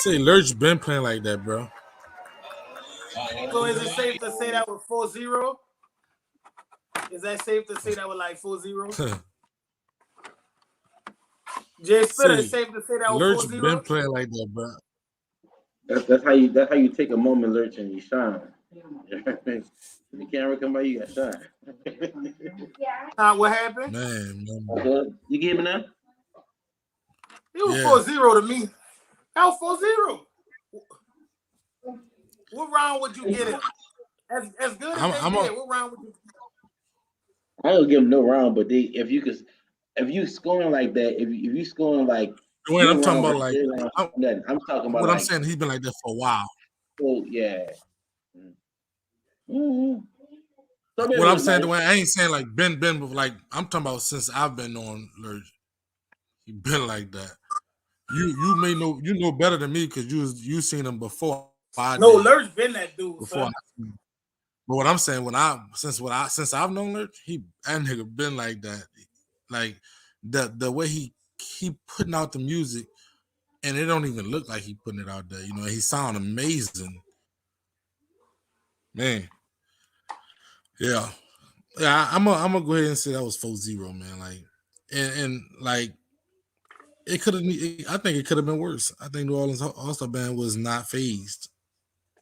Say Lurch been playing like that, bro. So is it safe to say that was 4-0? Is that safe to say that was like 4-0? Jay Spitter, is safe to say that was Lurch 4-0? been playing like that, bro. That's how you take a moment, Lurch, and you shine. The camera come by, you got shine. What happened? Man. You giving up? It was 4-0 to me. That was 4-0. What round would you get it? As good as they did, what round would you get? I don't give them no round, but if you scoring like that, if you scoring like, Wait, I'm talking about like I'm talking about what like, I'm saying. He's been like that for a while. Oh yeah. Mm-hmm. What I'm saying, Dwayne, I ain't saying like Ben, but like I'm talking about since I've been on Lurch. He been like that. You may know better than me because you seen him before. Lurch been that dude. Before. But what I'm saying, since I've known Lurch, that nigga been like that. Like the way he putting out the music, and it don't even look like he putting it out there. You know, he sound amazing, man. Yeah. I'm gonna go ahead and say that was 4-0, man. Like, and like. It could have. I think it could have been worse. I think New Orleans All-Star Band was not phased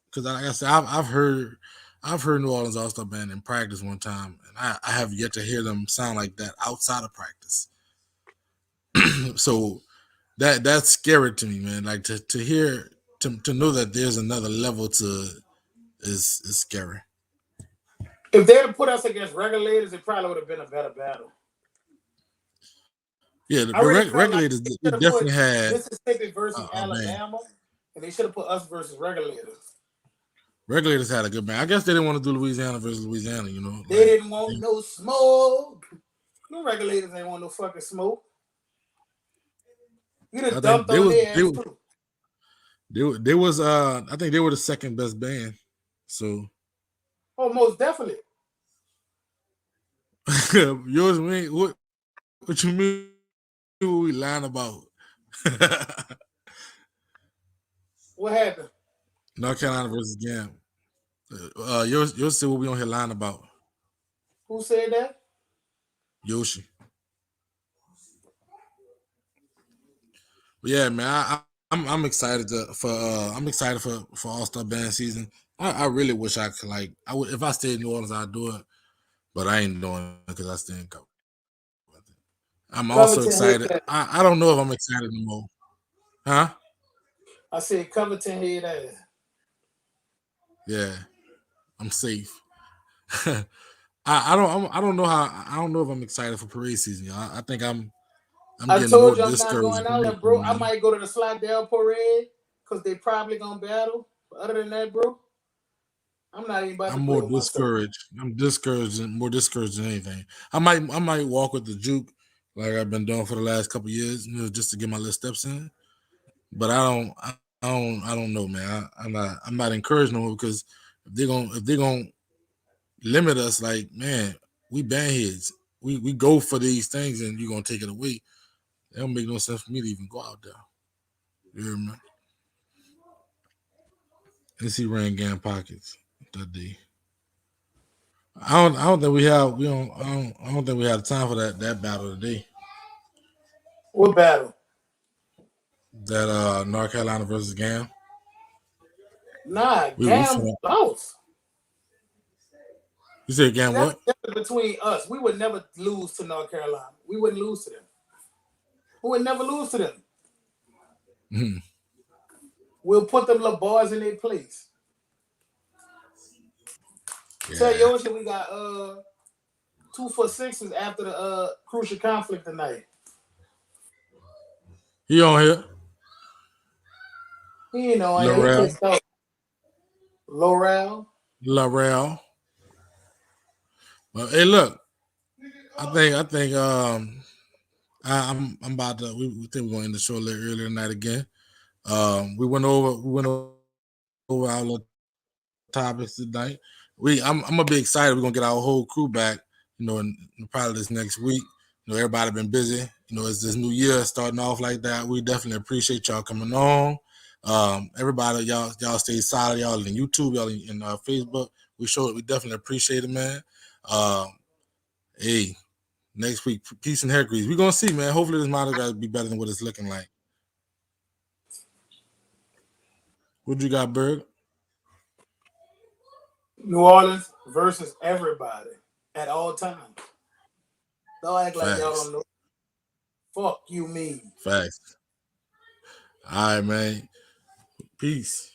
because, like I said, I've heard New Orleans All-Star Band in practice one time, and I have yet to hear them sound like that outside of practice. So that's scary to me, man. Like to hear to know that there's another level to is scary. If they had put us against Regulators, it probably would have been a better battle. Yeah, the Regulators like definitely had Mississippi versus Alabama, and they should have put us versus Regulators. Regulators had a good band. I guess they didn't want to do Louisiana versus Louisiana, you know. They didn't want no smoke. No Regulators ain't want no fucking smoke. You done I think dumped on their ass too. they was I think they were the second best band. So Oh, most definitely. yours, what you mean? What we lying about? What happened? North Carolina versus Gam. Yours still what we on here lying about. Who said that? Yoshi. But yeah, man, I'm excited for All-Star band season. I really wish I could if I stayed in New Orleans I'd do it, but I ain't doing it because I stay in Covington. I'm also Covington head excited. ass. I don't know if I'm excited no more. Huh? I said Covington head ass. Yeah, I'm safe. I don't know if I'm excited for parade season. Y'all. I think I'm I getting more told you I'm not discouraged going than out there, anything, bro. I man. might go to the Slidell parade because they probably gonna battle. But other than that, bro, I'm not even about to I'm play more with myself. discouraged. More discouraged than anything. I might walk with the juke like I've been doing for the last couple of years, just to get my little steps in. But I don't know, man. I'm not encouraged no more because if they're gonna limit us, like, man, we bandheads. We go for these things and you're gonna take it away. It don't make no sense for me to even go out there. You hear me? And see Rand Gam pockets that day. I don't think we have I don't think we have time for that battle today. What battle? That North Carolina versus Gam. Nah, We Gam finna, lost. you said See, Gam that's what? the difference between us. We would never lose to North Carolina. We wouldn't lose to them. We would never lose to them. Mm-hmm. We'll put them little boys in their place. Tell Yeah. Yoshi we got 2 for 6s after the crucial conflict tonight. He on here. He ain't on here. He Laurel. pissed off. Laurel. Well, hey, look. I think I'm about to we think we're gonna end the show a little earlier tonight again. We went over our little topics tonight. I'm gonna be excited. We're gonna get our whole crew back, in probably this next week. Everybody been busy. It's this new year starting off like that. We definitely appreciate y'all coming on. Everybody, y'all stay solid. Y'all in YouTube, y'all in Facebook. We definitely appreciate it, man. Hey, next week, peace and hair grease. We're gonna see, man. Hopefully this Mardi Gras be better than what it's looking like. What you got, Berg? New Orleans versus everybody at all times. Don't act like y'all don't know. Fuck you mean. Facts. All right, man. Peace.